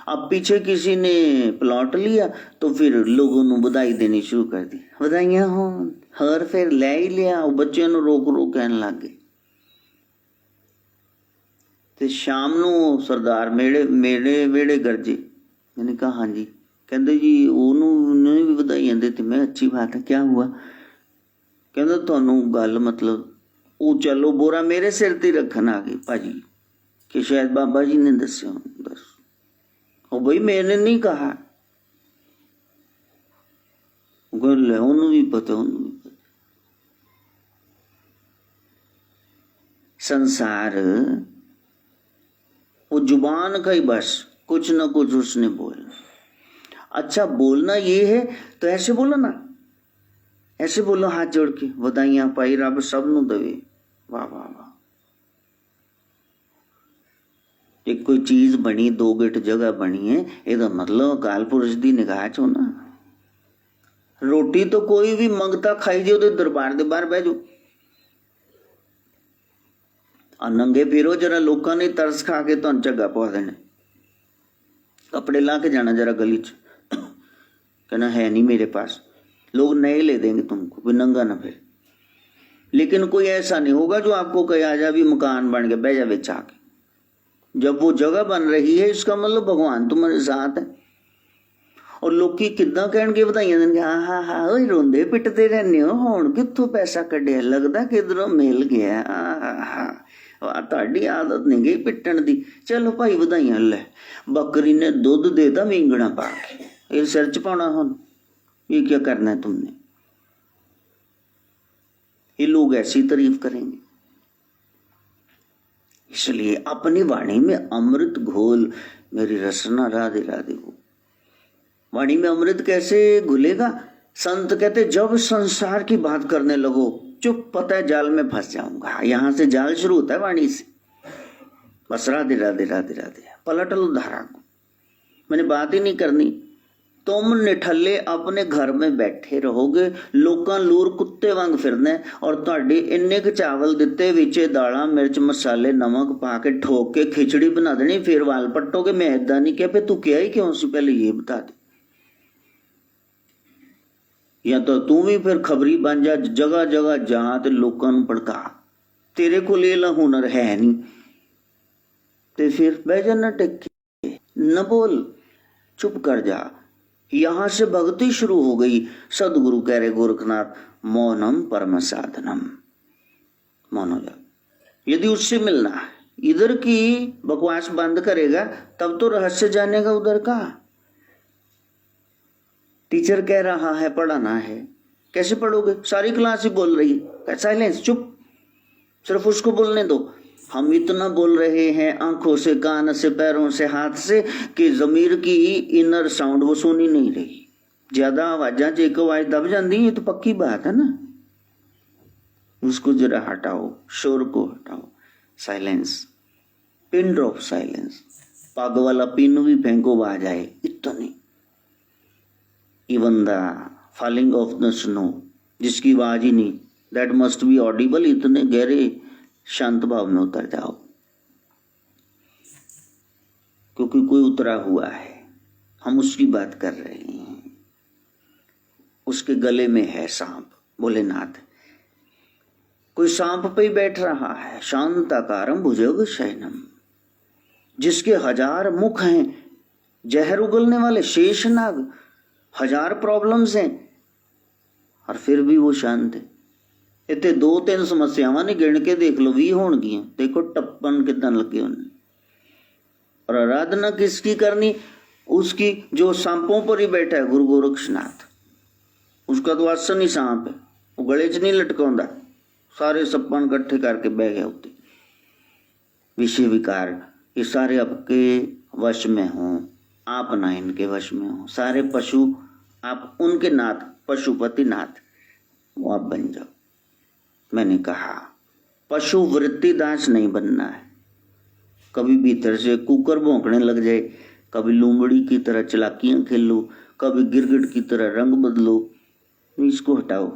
अब पीछे किसी ने प्लॉट लिया तो फिर लोगों ने बधाई देनी शुरू कर दी। बधाइयां हो, हर फिर ले ही लिया। बच्चों ने रोक रोक कहने लग गए। ते शाम ਨੂੰ सरदार मेरे वेड़े गरजे। मैंने कहा हाँ जी। कहते जी उन्होंने भी बधाइयां देती। मैं अच्छी बात है, क्या हुआ? कहता तुहानू गल मतलब वो चलो बोरा मेरे सिर ते रखन आ गई भाजी कि शायद बाबा जी ने दस्या। बस ओ भाई मैंने नहीं कहा। गल है, उन्होंने भी पता, उन्होंने भी पता। संसार वो जुबान का ही बस कुछ ना कुछ उसने बोलना। अच्छा बोलना ये है तो ऐसे बोलो ना, ऐसे बोलो हाथ जोड़ के, बधाइयां पाई रब सब नू दवे। वाह वाह वाह। एक कोई चीज बनी, 2 गिट जगह बनी है, ਇਹਦਾ मतलब अकाल पुरुष ਦੀ ਨਿਗਾਹ ਚੋਂ ਨਾ। रोटी तो कोई भी मंगता खाई जे ਉਹਦੇ ਦਰਬਾਰ ਦੇ ਬਾਹਰ ਬਹਿ ਜਾਓ। ਆ ਨੰਗੇ ਫਿਰੋ जरा लोगों ने तरस खा के ਤੁਹਾਨੂੰ ਝੱਗਾ ਪਵਾ ਦੇਣਾ। कपड़े ला के जाना जरा गली च, कहना है नहीं मेरे पास, लोग नए ले देंगे तुमको, भी नंगा ना फिर। लेकिन कोई ऐसा नहीं होगा जो आपको कहे आजा भी मकान बन गया, बह जा बेच आके। जब वो जगह बन रही है इसका मतलब भगवान तुम्हारे साथ है। और लोग की किदा कह बधाइयां देंगे, हाँ हाँ हाँ ओए रोंदे पिटते रहने हो, हुण कित्थों पैसा कढ़िया, लगता किधरों मिल गया। ਤੁਹਾਡੀ आदत नहीं गई पिटन दी। चलो भाई बधाइयां ले। बकरी ने दुध देता मींगना पा के, ये सिर च पाना हुण, ये क्या करना है तुमने? ये लोग ऐसी तारीफ करेंगे। इसलिए अपनी वाणी में अमृत घोल मेरी रसना राधे राधे हो। वाणी में अमृत कैसे घुलेगा? संत कहते जब संसार की बात करने लगो चुप, पता है जाल में फंस जाऊंगा। यहां से जाल शुरू होता है वाणी से। बस राधे राधे राधे राधे, पलट लो धारा को, मैंने बात ही नहीं करनी। तुम निठल्ले अपने घर में बैठे रहोगे, लोकां लूर कुत्ते वांग फिरने, और तुहाडे इन्ने क चावल दिते विचे दालां मिर्च मसाले नमक पा के ठोक के खिचड़ी बना देनी, फिर वाल पट्टोगे। मैं ऐदा नहीं किया, पे तू क्या ही क्यों सी, पहले ये बता दे। या तो तू भी फिर खबरी बन जा, जगह जगह जा ते लोकां नूं भड़का। तेरे को ये ला हुनर है नहीं, ते फिर बह जा न टिक, न बोल, चुप कर जा। यहां से भक्ति शुरू हो गई। सदगुरु कह रहे गोरखनाथ, मौनम परम साधनम, मौन हो जा। यदि उससे मिलना है, इधर की बकवास बंद करेगा तब तो रहस्य जानेगा उधर का। टीचर कह रहा है पढ़ाना है, कैसे पढ़ोगे? सारी क्लास ही बोल रही है, साइलेंस, चुप, सिर्फ उसको बोलने दो। हम इतना बोल रहे हैं आंखों से, कान से, पैरों से, हाथ से, कि जमीर की इनर साउंड वो सुनी नहीं रही। ज्यादा आवाजा च एक आवाज दब जाती, ये तो पक्की बात है ना। उसको जरा हटाओ, शोर को हटाओ, साइलेंस, पिन ड्रॉप साइलेंस। पग वाला पिन भी फेंको, आवाज आए, इतना। Even the falling of the snow, जिसकी आवाज ही नहीं, दैट मस्ट बी ऑडिबल। इतने गहरे शांत भाव में उतर जाओ, क्योंकि कोई उतरा हुआ है, हम उसकी बात कर रहे हैं। उसके गले में है सांप, भोलेनाथ। कोई सांप पे ही बैठ रहा है, शांताकारम भुजग शयनम, जिसके 1000 मुख हैं, जहर उगलने वाले शेषनाग, 1000 प्रॉब्लम्स हैं, और फिर भी वो शांत है। इतने 2-3 समस्यावां ने गिण के देख लो, 20 होणगियां। देखो टप्पन कितना लगे उन्हें। और आराधना किसकी करनी? उसकी जो सांपों पर ही बैठा है, गुरु गोरक्षनाथ। उसका तो आसन ही सांप है, वो गले च नहीं लटकाउंदा, सारे सप्पन इकट्ठे करके बह गया होते। विषय विकार ये सारे आपके वश में हों, आप ना इनके वश में हो। सारे पशु आप उनके नाथ, पशुपति नाथ, वो आप बन जाओ। मैंने कहा पशु वृत्ति दास नहीं बनना है। कभी भीतर से कुकर भौंकने लग जाए, कभी लूमड़ी की तरह चलाकियां खेल लो, कभी गिरगिट की तरह रंग बदलो, इसको हटाओ।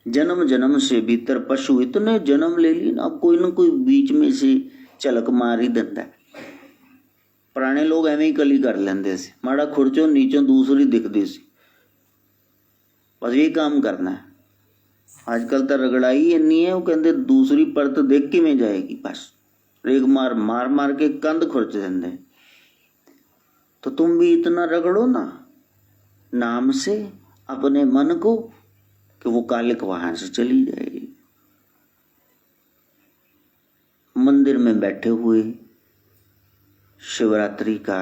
जन्म जन्म से भीतर पशु इतने जन्म ले ली ना, अब कोई ना कोई बीच में से झलक मार ही देता है। पुराने लोग एवं ही कली कर लेंदे सी, माड़ा खुरचो नीचों दूसरी दिखती सी, बस ये काम करना है। आजकल तो रगड़ाई इन्नी है, वो कहते दूसरी परत देख के में जाएगी, बस रेग मार मार मार के कंध खुरच देंगे। तो तुम भी इतना रगड़ो ना नाम से अपने मन को, कि वो कालिक वहां से चली जाएगी। मंदिर में बैठे हुए शिवरात्रि का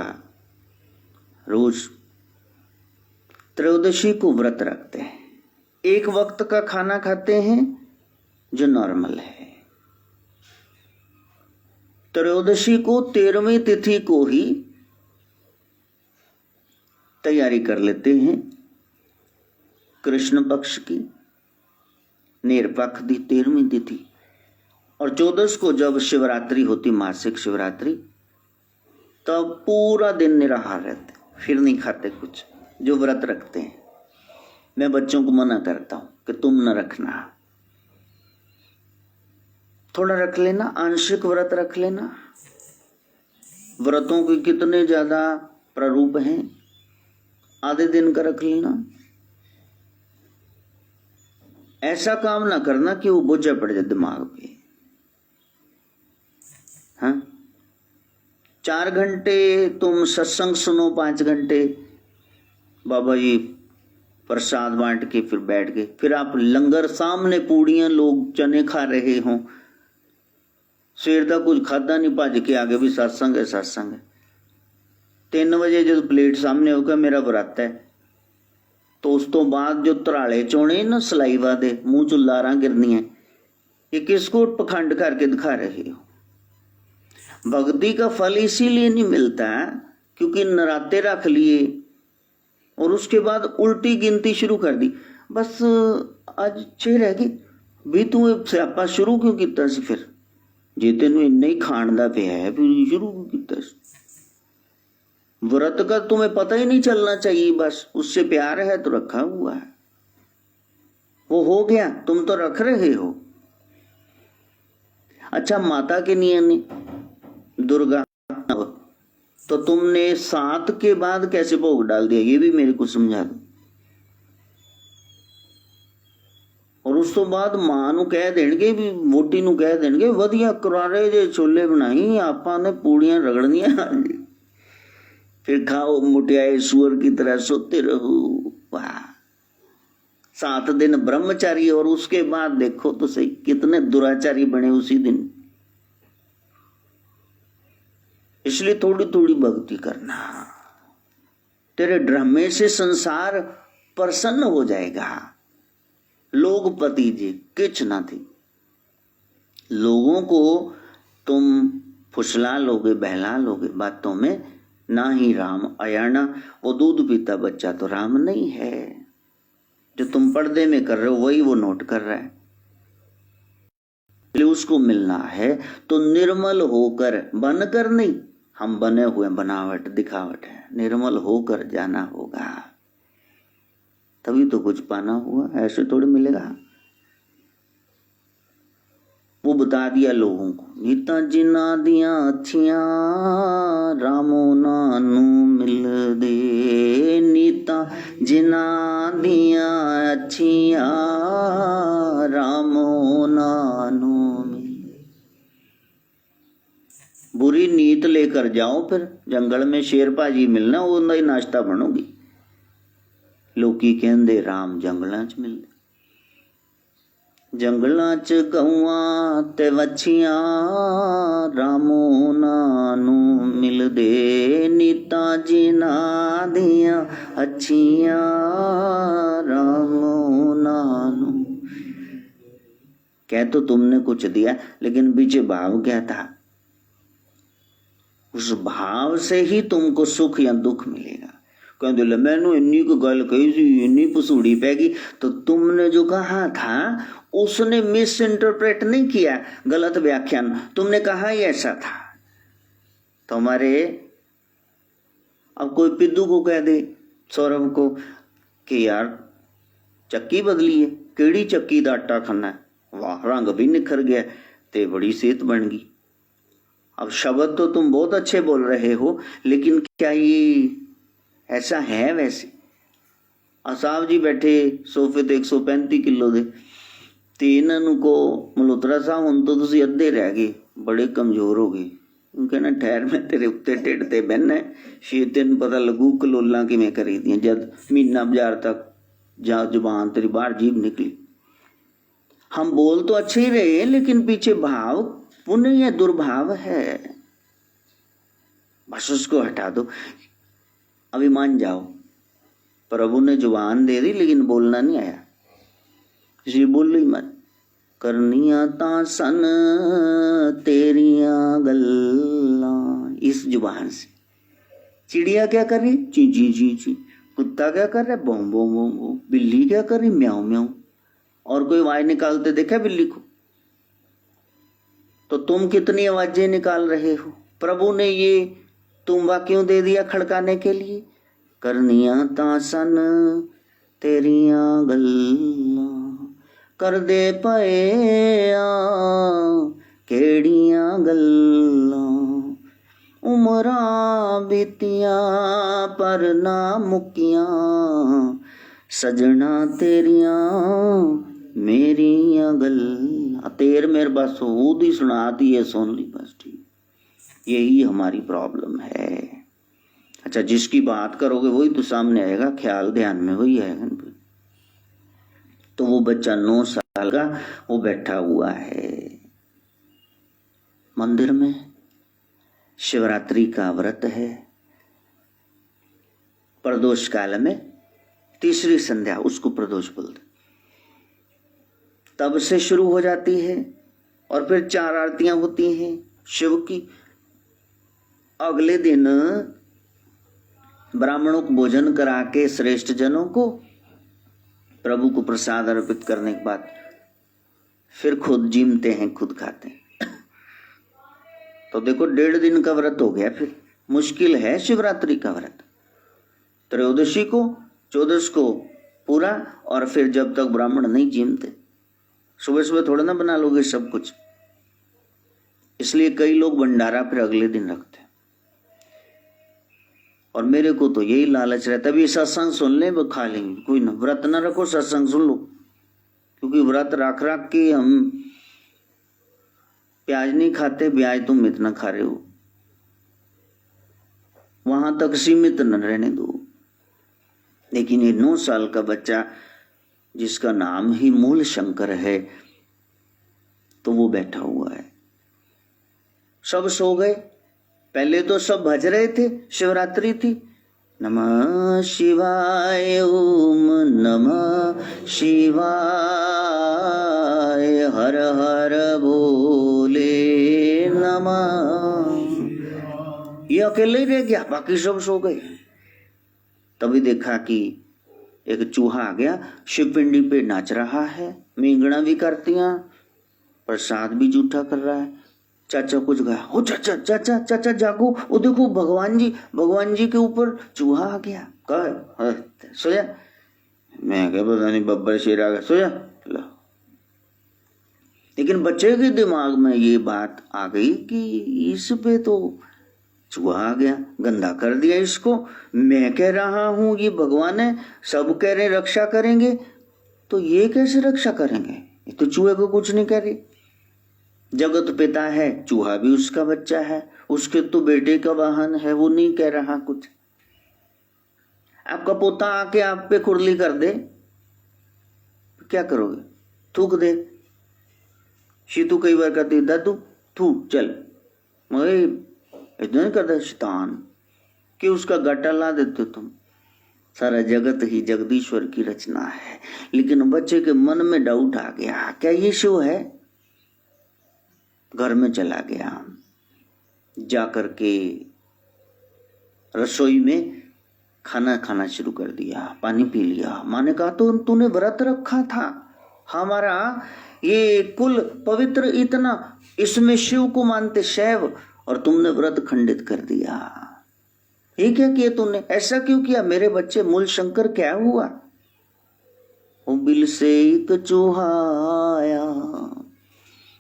रोज त्रयोदशी को व्रत रखते हैं, एक वक्त का खाना खाते हैं जो नॉर्मल है। त्रयोदशी को 13वीं तिथि को ही तैयारी कर लेते हैं। कृष्ण पक्ष की नेरपक्ष दी 13वीं तिथि, और 14 को जब शिवरात्रि होती, मासिक शिवरात्रि, तब पूरा दिन निराहार रहते, फिर नहीं खाते कुछ, जो व्रत रखते हैं। मैं बच्चों को मना करता हूं कि तुम न रखना, थोड़ा रख लेना, आंशिक व्रत रख लेना। व्रतों के कितने ज्यादा प्रारूप हैं, आधे दिन का रख लेना। ऐसा काम ना करना कि वो बोझा पड़ जाए दिमाग पे। हाँ, 4 घंटे तुम सत्संग सुनो, 5 घंटे बाबा जी प्रसाद बांट के फिर बैठ गए, फिर आप लंगर सामने पूड़ियां लोग चने खा रहे हों, सवेर का कुछ खादा नहीं, भज के आगे भी सत्संग है सत्संग है। 3 बजे जो प्लेट सामने होगा मेरा व्रत है, तो उस तो बाद जो धराले चोने ना सलाइवा दे मुंह चो लारा गिरनियां, ये किसको पखंड करके दिखा रहे हो। भक्ति का फल इसीलिए नहीं मिलता क्योंकि नराते रख लिए और उसके बाद उल्टी गिनती शुरू कर दी, बस आज 6 रह गई भी, तू स्यापा शुरू क्यों किया सी फिर? जे तेन इन्ना ही खाण दा पिया है फिर शुरू किया। व्रत का तुम्हें पता ही नहीं चलना चाहिए, बस उससे प्यार है तो रखा हुआ है, वो हो गया, तुम तो रख रहे हो। अच्छा, माता के नियम दुर्गा, तो तुमने 7 के बाद कैसे भोग डाल दिया, ये भी मेरे को समझा दो। और उस तो बाद मां नू कह देणगे भी, वोटी नू कह देणगे वधिया करारे जे छोले बनाई, आपा ने पूड़ियां रगड़नियां, फिर खाओ मुटियाए सुअर की तरह सोते रहो। वाह, 7 दिन ब्रह्मचारी, और उसके बाद देखो तो सही कितने दुराचारी बने उसी दिन। इसलिए थोड़ी थोड़ी भक्ति करना, तेरे ड्रामे से संसार प्रसन्न हो जाएगा। लोग पति जी किच ना थी, लोगों को तुम फुसला लोगे, बहला लोगे बातों में, ना ही राम अयर्णा। वो दूध पीता बच्चा तो राम नहीं है, जो तुम पर्दे में कर रहे हो वही वो नोट कर रहा है। उसको मिलना है तो निर्मल होकर, बनकर नहीं, हम बने हुए बनावट दिखावट है, निर्मल होकर जाना होगा, तभी तो कुछ पाना हुआ, ऐसे थोड़ी मिलेगा। वो बता दिया लोगों को, नीता जिना दिया अच्छिया रामो नानू मिल दे, नीता जिना दिया अच्छिया रामो नानू मिल। बुरी नीत लेकर जाओ, फिर जंगल में शेर भाजी मिलना, उन्दा ही नाश्ता बनोगी। लोकी कहंदे राम जंगलां च मिलदे, जंगलां च गऊआं ते वछियां रामो नानू मिलदे, नीता जिना दियां अच्छियां रामो नानू। कह तो तुमने कुछ दिया, लेकिन पीछे भाव क्या था, उस भाव से ही तुमको सुख या दुख मिलेगा। कहते ले मैनू इन्नी को गल कही सी, इन्नी पसूड़ी पैगी, तो तुमने जो कहा था उसने मिस इंटरप्रेट नहीं किया, गलत व्याख्यान, तुमने कहा ही ऐसा था। तुम्हारे अब कोई पिद्दू को कह दे, सौरभ को, कि यार चक्की बदली है, केड़ी चक्की दा आटा खाना है, वाह रंग भी निखर गया, ते बड़ी सेहत बन गई। अब शब्द तो तुम बहुत अच्छे बोल रहे हो, लेकिन क्या ये ऐसा है? वैसे असाब जी बैठे सोफे ते 135 किलो दे, ते इन्हों को मल्होत्रा साहब हुण तो तुसीं अद्धे रह गए, बड़े कमजोर हो गए। कहना ठहर मैं तेरे उत्ते ढिड ते बहना, फिर तेन पता लगू कलोला किवें करी दी, जद महीना बाजार तक जा जुबान तेरी बाहर जीभ निकली। हम बोल तो अच्छे ही रहे, लेकिन पीछे भाव पुण्य या दुर्भाव है, बस उसको हटा दो। अभी मान जाओ, प्रभु ने जुबान दे दी लेकिन बोलना नहीं आया, इसलिए बोल ही मत। करनिया ता सन तेरिया गल्ला, इस जुबान से। चिड़िया क्या कर रही? ची ची ची ची। कुत्ता क्या कर रहा है? बों बों बों बों। बिल्ली क्या कर रही? म्याऊं म्याऊं। और कोई आवाज निकालते देखा बिल्ली को? तो तुम कितनी आवाजें निकाल रहे हो? प्रभु ने ये तुम्बा क्यों दे दिया खड़काने के लिए? करनिया तासन तेरिया गल्ला, कर दे पया केड़िया गल्ला, उमरा बीतिया पर ना मुकिया, सजना तेरिया मेरिया गल्ला। तेर मेरे बस ऊदी सुनाती है, सुन ली बस, ठीक। यही हमारी प्रॉब्लम है। अच्छा, जिसकी बात करोगे वही तो सामने आएगा, ख्याल ध्यान में वही आएगा। तो वो बच्चा 9 साल का वो बैठा हुआ है मंदिर में, शिवरात्रि का व्रत है, प्रदोष काल में तीसरी संध्या, उसको प्रदोष बोलते, तब से शुरू हो जाती है। और फिर 4 आरतियां होती हैं शिव की। अगले दिन ब्राह्मणों को भोजन करा के श्रेष्ठ जनों को प्रभु को प्रसाद अर्पित करने के बाद फिर खुद जीमते हैं, खुद खाते हैं। तो देखो 1.5 दिन का व्रत हो गया। फिर मुश्किल है शिवरात्रि का व्रत। त्रयोदशी को 14 को पूरा, और फिर जब तक ब्राह्मण नहीं जीमते। सुबह सुबह थोड़ा ना बना लोगे सब कुछ, इसलिए कई लोग भंडारा फिर अगले दिन रखते हैं। और मेरे को तो यही लालच रहता है, अभी सत्संग सुन ले वो खा लेंगे, कोई ना, व्रत ना रखो, सत्संग सुन लो। क्योंकि व्रत रख रख के हम प्याज नहीं खाते, ब्याज तुम इतना खा रहे हो, वहां तक सीमित न रहने दो। लेकिन ये 9 साल का बच्चा जिसका नाम ही मूल शंकर है, तो वो बैठा हुआ है। सब सो गए, पहले तो सब भज रहे थे, शिवरात्रि थी। नमः शिवाय ओम नमः शिवाय, हर हर बोले नमः। ये अकेले ही रह गया, बाकी सब सो गए। तभी देखा कि एक चूहा आ गया, शिवपिंडी पे नाच रहा है, मींगड़ा भी करतियां, प्रसाद भी जूठा कर रहा है। चाचा कुछ गया, ओ चाचा चाचा चाचा जागो, वो देखो भगवान जी के ऊपर चूहा आ गया। कहा सोया, मैं क्या पता नहीं बब्बर शेर आ गया, सोया। लेकिन बच्चे के दिमाग में ये बात आ गई कि इस पे तो चूहा आ गया, गंदा कर दिया इसको। मैं कह रहा हूं ये भगवान है, सब कह रहे रक्षा करेंगे, तो ये कैसे रक्षा करेंगे? ये तो चूहे को कुछ नहीं कह रहे। जगत पिता है, चूहा भी उसका बच्चा है, उसके तो बेटे का वाहन है, वो नहीं कह रहा कुछ। आपका पोता आके आप पे खुरली कर दे, क्या करोगे? थूक दे। शीतू कई बार कहती, दादू थू चल, मगर इतना नहीं करता शैतान कि उसका गाटा ला देते तुम। सारा जगत ही जगदीश्वर की रचना है, लेकिन बच्चे के मन में डाउट आ गया, क्या ये शिव है? घर में चला गया, जाकर के रसोई में खाना खाना शुरू कर दिया, पानी पी लिया। माँ ने कहा तो तूने व्रत रखा था, हमारा ये कुल पवित्र इतना, इसमें शिव को मानते शैव, और तुमने व्रत खंडित कर दिया। ये क्या किया तूने? ऐसा क्यों किया? मेरे बच्चे मूल शंकर क्या हुआ? वो बिल से एक चूहा आया,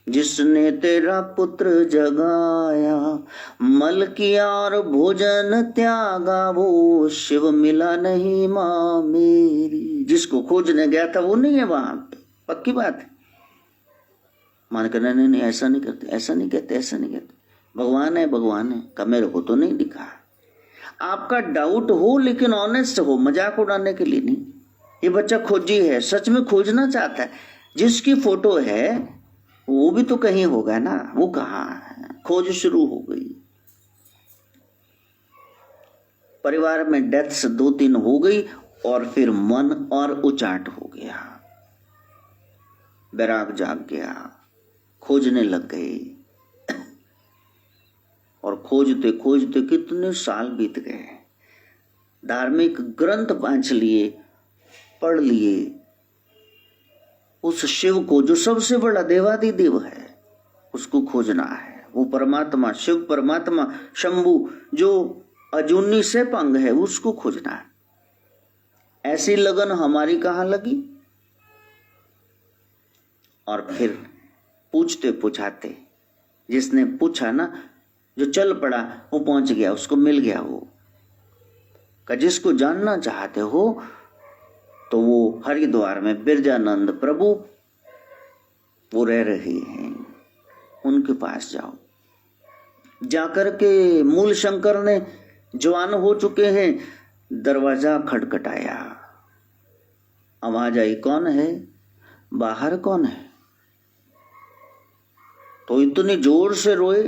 जिसने तेरा पुत्र जगाया, मल किया और भोजन त्यागा, वो शिव मिला नहीं माँ मेरी। जिसको खोजने गया था वो नहीं है वहां पे, पक्की बात है। मान कर नहीं ऐसा नहीं करते, ऐसा नहीं कहते, ऐसा नहीं कहते, भगवान है का मेरे को तो नहीं दिखा। आपका डाउट हो लेकिन ऑनेस्ट हो, मजाक उड़ाने के लिए नहीं। ये बच्चा खोजी है, सच में खोजना चाहता है। जिसकी फोटो है वो भी तो कहीं होगा ना, वो कहाँ है? खोज शुरू हो गई। परिवार में डेथ्स 2-3 हो गई, और फिर मन और उचाट हो गया, बैराग जाग गया, खोजने लग गए। और खोजते खोजते कितने साल बीत गए। धार्मिक ग्रंथ पांच लिए, पढ़ लिए, उस शिव को जो सबसे बड़ा देवादिदेव है उसको खोजना है। वो परमात्मा, शिव परमात्मा शंभु जो अजूनी से पंग है, उसको खोजना है। ऐसी लगन हमारी कहां लगी? और फिर पूछते पूछाते, जिसने पूछा ना, जो चल पड़ा वो पहुंच गया, उसको मिल गया। वो का जिसको जानना चाहते हो तो वो हरिद्वार में बिरजानंद प्रभु वो रह रहे हैं, उनके पास जाओ। जाकर के मूल शंकर ने जवान हो चुके हैं, दरवाजा खटखटाया, आवाज आई, कौन है? बाहर कौन है? तो इतनी जोर से रोए,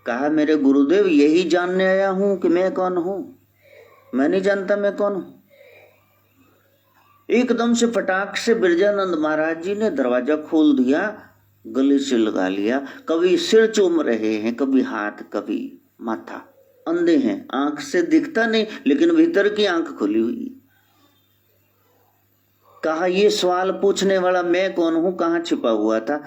कहा मेरे गुरुदेव यही जानने आया हूं कि मैं कौन हूं। मैं नहीं जानता मैं कौन हूं। एकदम से फटाक से बिरजानंद महाराज जी ने दरवाजा खोल दिया, गले से लगा लिया। कभी सिर चूम रहे हैं, कभी हाथ, कभी माथा। अंधे हैं, आंख से दिखता नहीं, लेकिन भीतर की आंख खुली हुई। कहा ये सवाल पूछने वाला मैं कौन हूं, कहां छिपा हुआ था?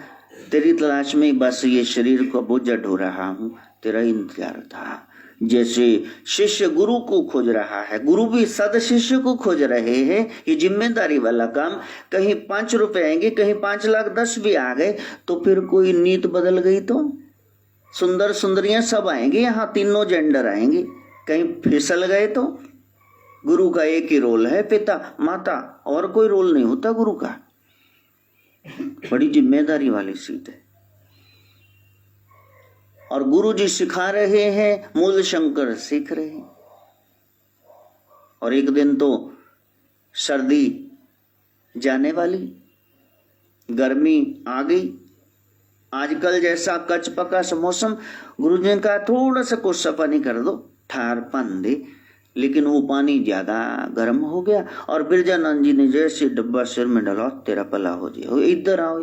तेरी तलाश में बस ये शरीर को बोझ ढो रहा हूं, तेरा इंतजार था। जैसे शिष्य गुरु को खोज रहा है, गुरु भी सद शिष्य को खोज रहे हैं। ये जिम्मेदारी वाला काम, कहीं 5 रुपए आएंगे, कहीं 5,10,000 भी आ गए तो फिर कोई नीत बदल गई तो सुंदर सुंदरियां सब आएंगे, यहाँ तीनों जेंडर आएंगे। कहीं फिसल गए तो गुरु का एक ही रोल है, पिता माता, और कोई रोल नहीं होता गुरु का। बड़ी जिम्मेदारी वाली सीट है। और गुरु जी सिखा रहे हैं, मूल शंकर सीख रहे हैं। और एक दिन तो सर्दी जाने वाली, गर्मी आ गई। आजकल जैसा कच पका सा मौसम, गुरु जी ने कहा थोड़ा सा कोसा पानी कर दो, ठार पान दे। लेकिन वो पानी ज्यादा गर्म हो गया और बिरजानंद जी ने जैसे डब्बा सिर में डाला, तेरा भला हो जाए, इधर आओ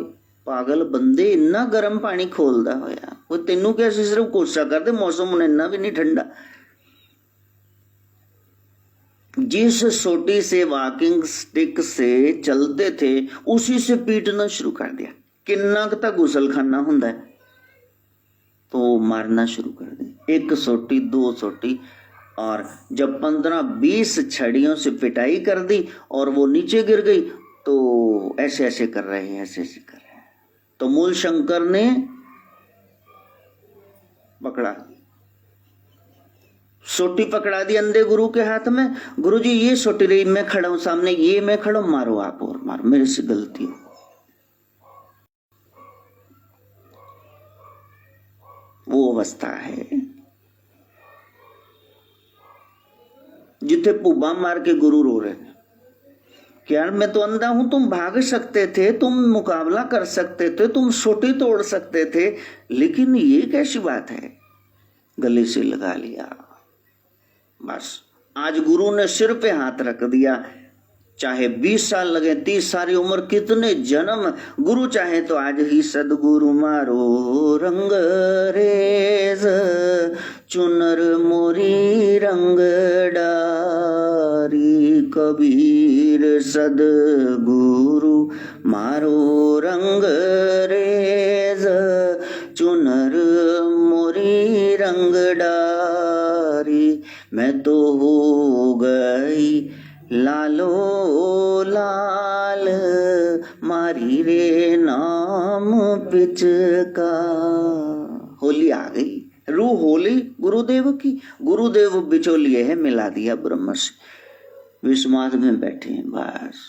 पागल बंदे, इन्ना गर्म पानी खोलदा होया, वो तेनू कैसे सिर्फ कोसा कर दे, मौसम उन्हें इन्ना भी नहीं ठंडा। जिस सोटी से वॉकिंग स्टिक से चलते थे उसी से पीटना शुरू कर दिया। किन्ना तक गुसल खाना हुंदा है तो मारना शुरू कर दे, 1 सोटी 2 सोटी। और जब 15-20 छड़ियों से पिटाई कर दी और वो नीचे गिर गई तो ऐसे ऐसे कर रहे हैं, ऐसे ऐसे कर रहे हैं। तो मूल शंकर ने पकड़ा, सोटी पकड़ा दी अंधे गुरु के हाथ में। गुरु जी ये सोटी रही, मैं खड़ा हूं सामने, ये मैं खड़ा हूं, मारो आप और मारो, मेरे से गलती हो। वो अवस्था है जिथे भूबा मार के गुरु रो रहे हैं कि यार मैं तो अंधा हूं, तुम भाग सकते थे, तुम मुकाबला कर सकते थे, तुम सोटी तोड़ सकते थे, लेकिन ये कैसी बात है। गले से लगा लिया। बस आज गुरु ने सिर पे हाथ रख दिया, चाहे 20 साल लगे, 30 सारी उम्र, कितने जन्म, गुरु चाहे तो आज ही सदगुरु मारो रंग रेज, चुनर मोरी रंग डारी, कबीर सदगुरु मारो रंग रेज, चुनर मोरी रंग डारी, मैं तो हो गई लालो लाल, मारी रे नाम पिचका। होली आ गई, रूह होली गुरुदेव की। गुरुदेव बिचौलिए है, मिला दिया ब्रह्म से। विस्माद में बैठे हैं बस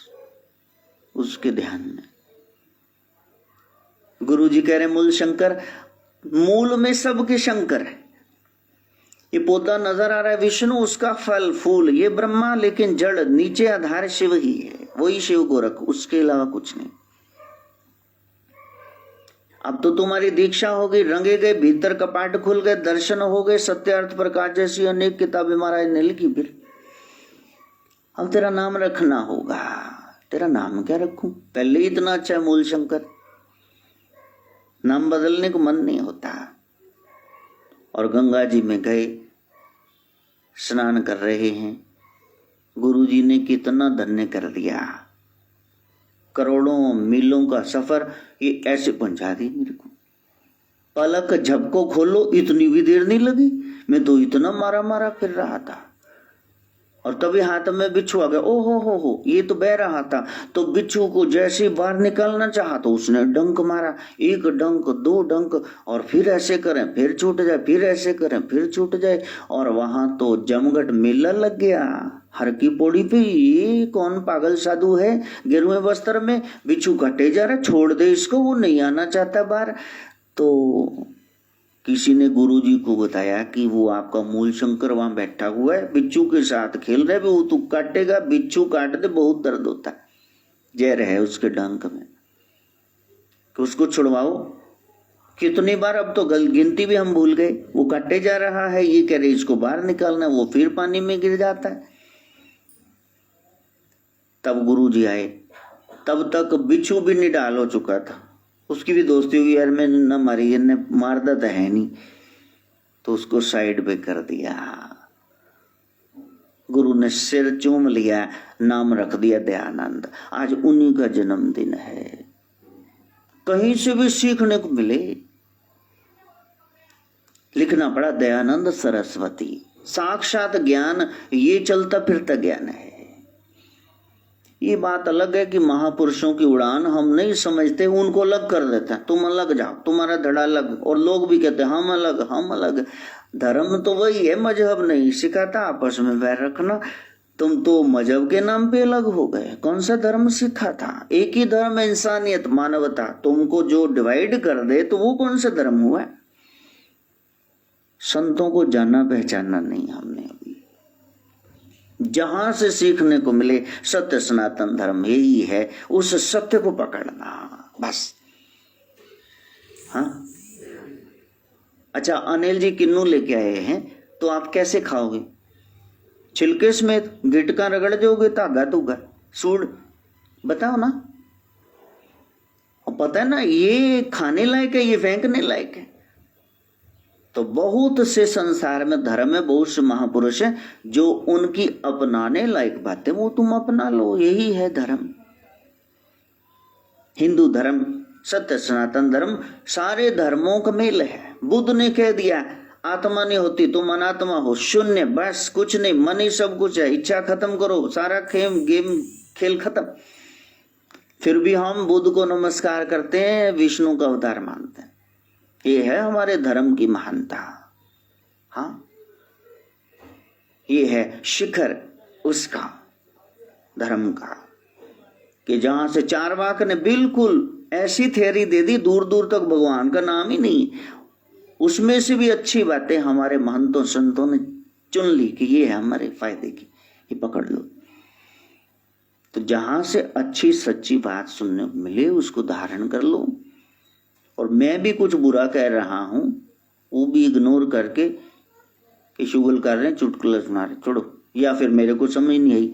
उसके ध्यान में। गुरु जी कह रहे मूल शंकर, मूल में सबके शंकर है। ये पौधा नजर आ रहा है विष्णु, उसका फल फूल ये ब्रह्मा, लेकिन जड़ नीचे आधार शिव ही है, वही शिव गोरख, उसके अलावा कुछ नहीं। अब तो तुम्हारी दीक्षा हो गई, रंगे गए, भीतर कपाट खुल गए, दर्शन हो गए, सत्य अर्थ प्रकाश जैसी अनेक किताबें महाराज ने लिखी। फिर अब तेरा नाम रखना होगा। तेरा नाम क्या रखूं? पहले ही इतना अच्छा है मूल शंकर, नाम बदलने को मन नहीं होता। और गंगा जी में गए, स्नान कर रहे हैं। गुरु जी ने कितना धन्य कर दिया, करोड़ों मीलों का सफर ये ऐसे पहुंचा दी मेरे को। पलक झपको खोलो, इतनी भी देर नहीं लगी, मैं तो इतना मारा मारा फिर रहा था। और तभी हाथ में बिच्छू आ गया। ओ हो, ये तो बह रहा था। तो बिच्छू को जैसे बाहर निकालना चाहा तो उसने डंक मारा, 1 डंक 2 डंक, और फिर ऐसे करें फिर छूट जाए, फिर ऐसे करें फिर छूट जाए। और वहां तो जमघट मेला लग गया हर की पौड़ी पे। ये कौन पागल साधु है गेरुए वस्त्र में, बिच्छू कटे जा रहा, छोड़ दे इसको, वो नहीं आना चाहता बाहर। तो किसी ने गुरु जी को बताया कि वो आपका मूल शंकर वहां बैठा हुआ है, बिच्छू के साथ खेल रहे, वो तो काटेगा, बिच्छू काट दे बहुत दर्द होता है, जहर है उसके डंक में, तो उसको छुड़वाओ। कितनी बार अब तो गिनती भी हम भूल गए। वो काटे जा रहा है, ये कह रहे इसको बाहर निकालना, वो फिर पानी में गिर जाता है। तब गुरु जी आए, तब तक बिच्छू भी निडाल हो चुका था। उसकी भी दोस्ती हुई, यार मैं न मारी, ये मारदा तो है नहीं, तो उसको साइड पे कर दिया। गुरु ने सिर चूम लिया, नाम रख दिया दयानंद। आज उन्हीं का जन्मदिन है। कहीं से भी सीखने को मिले। लिखना पड़ा दयानंद सरस्वती। साक्षात ज्ञान ये चलता फिरता ज्ञान है। ये बात अलग है कि महापुरुषों की उड़ान हम नहीं समझते, उनको अलग कर देते हैं, तुम अलग जाओ, तुम्हारा धड़ा अलग, और लोग भी कहते हैं हम अलग हम अलग। धर्म तो वही है, मजहब नहीं सिखाता आपस में वैर रखना। तुम तो मजहब के नाम पे अलग हो गए, कौन सा धर्म सीखा था? एक ही धर्म है, इंसानियत मानवता। तुमको जो डिवाइड कर दे तो वो कौन सा धर्म हुआ? संतों को जाना पहचानना नहीं हमने अभी। जहां से सीखने को मिले सत्य सनातन धर्म यही है, उस सत्य को पकड़ना बस। हाँ अच्छा, अनिल जी किन्नू लेके आए हैं तो आप कैसे खाओगे? छिलके समेत गिटका रगड़ जाओगे, धागा धुगा सूड़? बताओ ना। और पता है ना ये खाने लायक है, ये फेंकने लायक है। तो बहुत से संसार में धर्म है, बहुत से महापुरुष हैं जो उनकी अपनाने लायक बातें वो तुम अपना लो, यही है धर्म। हिंदू धर्म, सत्य सनातन धर्म सारे धर्मों का मेल है। बुद्ध ने कह दिया आत्मा नहीं होती तुम अनात्मा हो, शून्य, बस कुछ नहीं, मन ही सब कुछ है, इच्छा खत्म करो, सारा गेम खेल खत्म। फिर भी हम बुद्ध को नमस्कार करते हैं, विष्णु का अवतार मानते हैं। ये है हमारे धर्म की महानता। हाँ ये है शिखर उसका धर्म का, कि जहां से चारवाक ने बिल्कुल ऐसी थ्योरी दे दी, दूर दूर तक भगवान का नाम ही नहीं, उसमें से भी अच्छी बातें हमारे महंतों संतों ने चुन ली कि ये है हमारे फायदे की, ये पकड़ लो। तो जहां से अच्छी सच्ची बात सुनने को मिले उसको धारण कर लो। और मैं भी कुछ बुरा कह रहा हूं वो भी इग्नोर करके कि शुगल कर रहे हैं, चुटकुला सुना रहे, छोड़ो, या फिर मेरे को समझ नहीं आई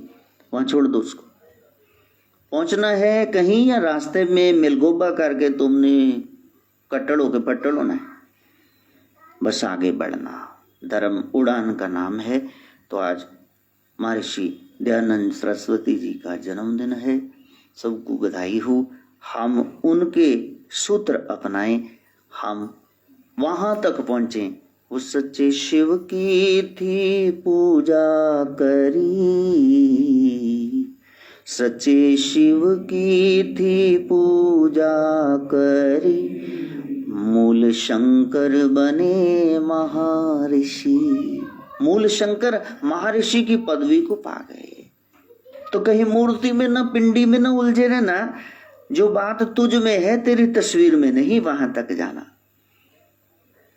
वहां छोड़ दो उसको। पहुंचना है कहीं या रास्ते में मिलगोबा करके तुमने कट्टड़ होके पट्टड़ होना है, बस आगे बढ़ना। धर्म उड़ान का नाम है। तो आज महर्षि दयानंद सरस्वती जी का जन्मदिन है, सबको बधाई हो। हम उनके सूत्र अपनाएं, हम वहां तक पहुंचे। उस सच्चे शिव की थी पूजा करी, सच्चे शिव की थी पूजा करी, मूल शंकर बने महर्षि। मूल शंकर महर्षि की पदवी को पा गए। तो कहीं मूर्ति में न पिंडी में न उलझे रहना, जो बात तुझ में है तेरी तस्वीर में नहीं, वहां तक जाना।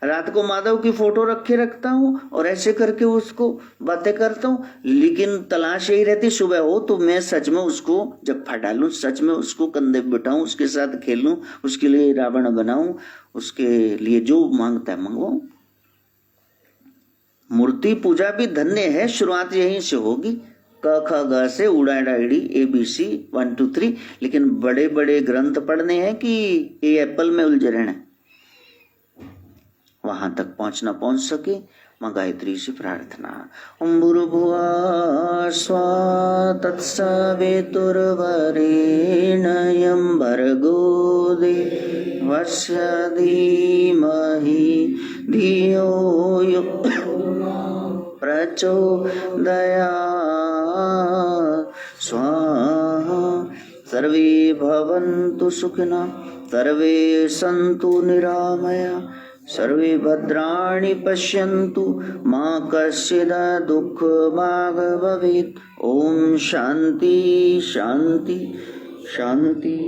रात को माधव की फोटो रखे रखता हूं और ऐसे करके उसको बातें करता हूं, लेकिन तलाश यही रहती सुबह हो तो मैं सच में उसको जफ्फा डालूं, सच में उसको कंधे पे बिठाऊं, उसके साथ खेलूं, उसके लिए रावण बनाऊं, उसके लिए जो मांगता है मंगवाऊं। मूर्ति पूजा भी धन्य है, शुरुआत यहीं से होगी, क ख ग से उड़ा डाइडी ABC 1 2 3। लेकिन बड़े बड़े ग्रंथ पढ़ने हैं कि ये एप्पल में उलझे रहना, वहां तक पहुंच सके। मां गायत्री से प्रार्थना। ओम भूर्भुवः स्वः तत्सवितुर्वरेण्यं भर्गो देवस्य धीमहि धियो यो प्रचोदयात् स्वाहा। सर्वे भवन्तु सुखिनः, सर्वे सन्तु निरामया, सर्वे भद्राणि पश्यन्तु मा कश्चित् दुःखभाग् भवेत्। ओम शांति शांति शांति।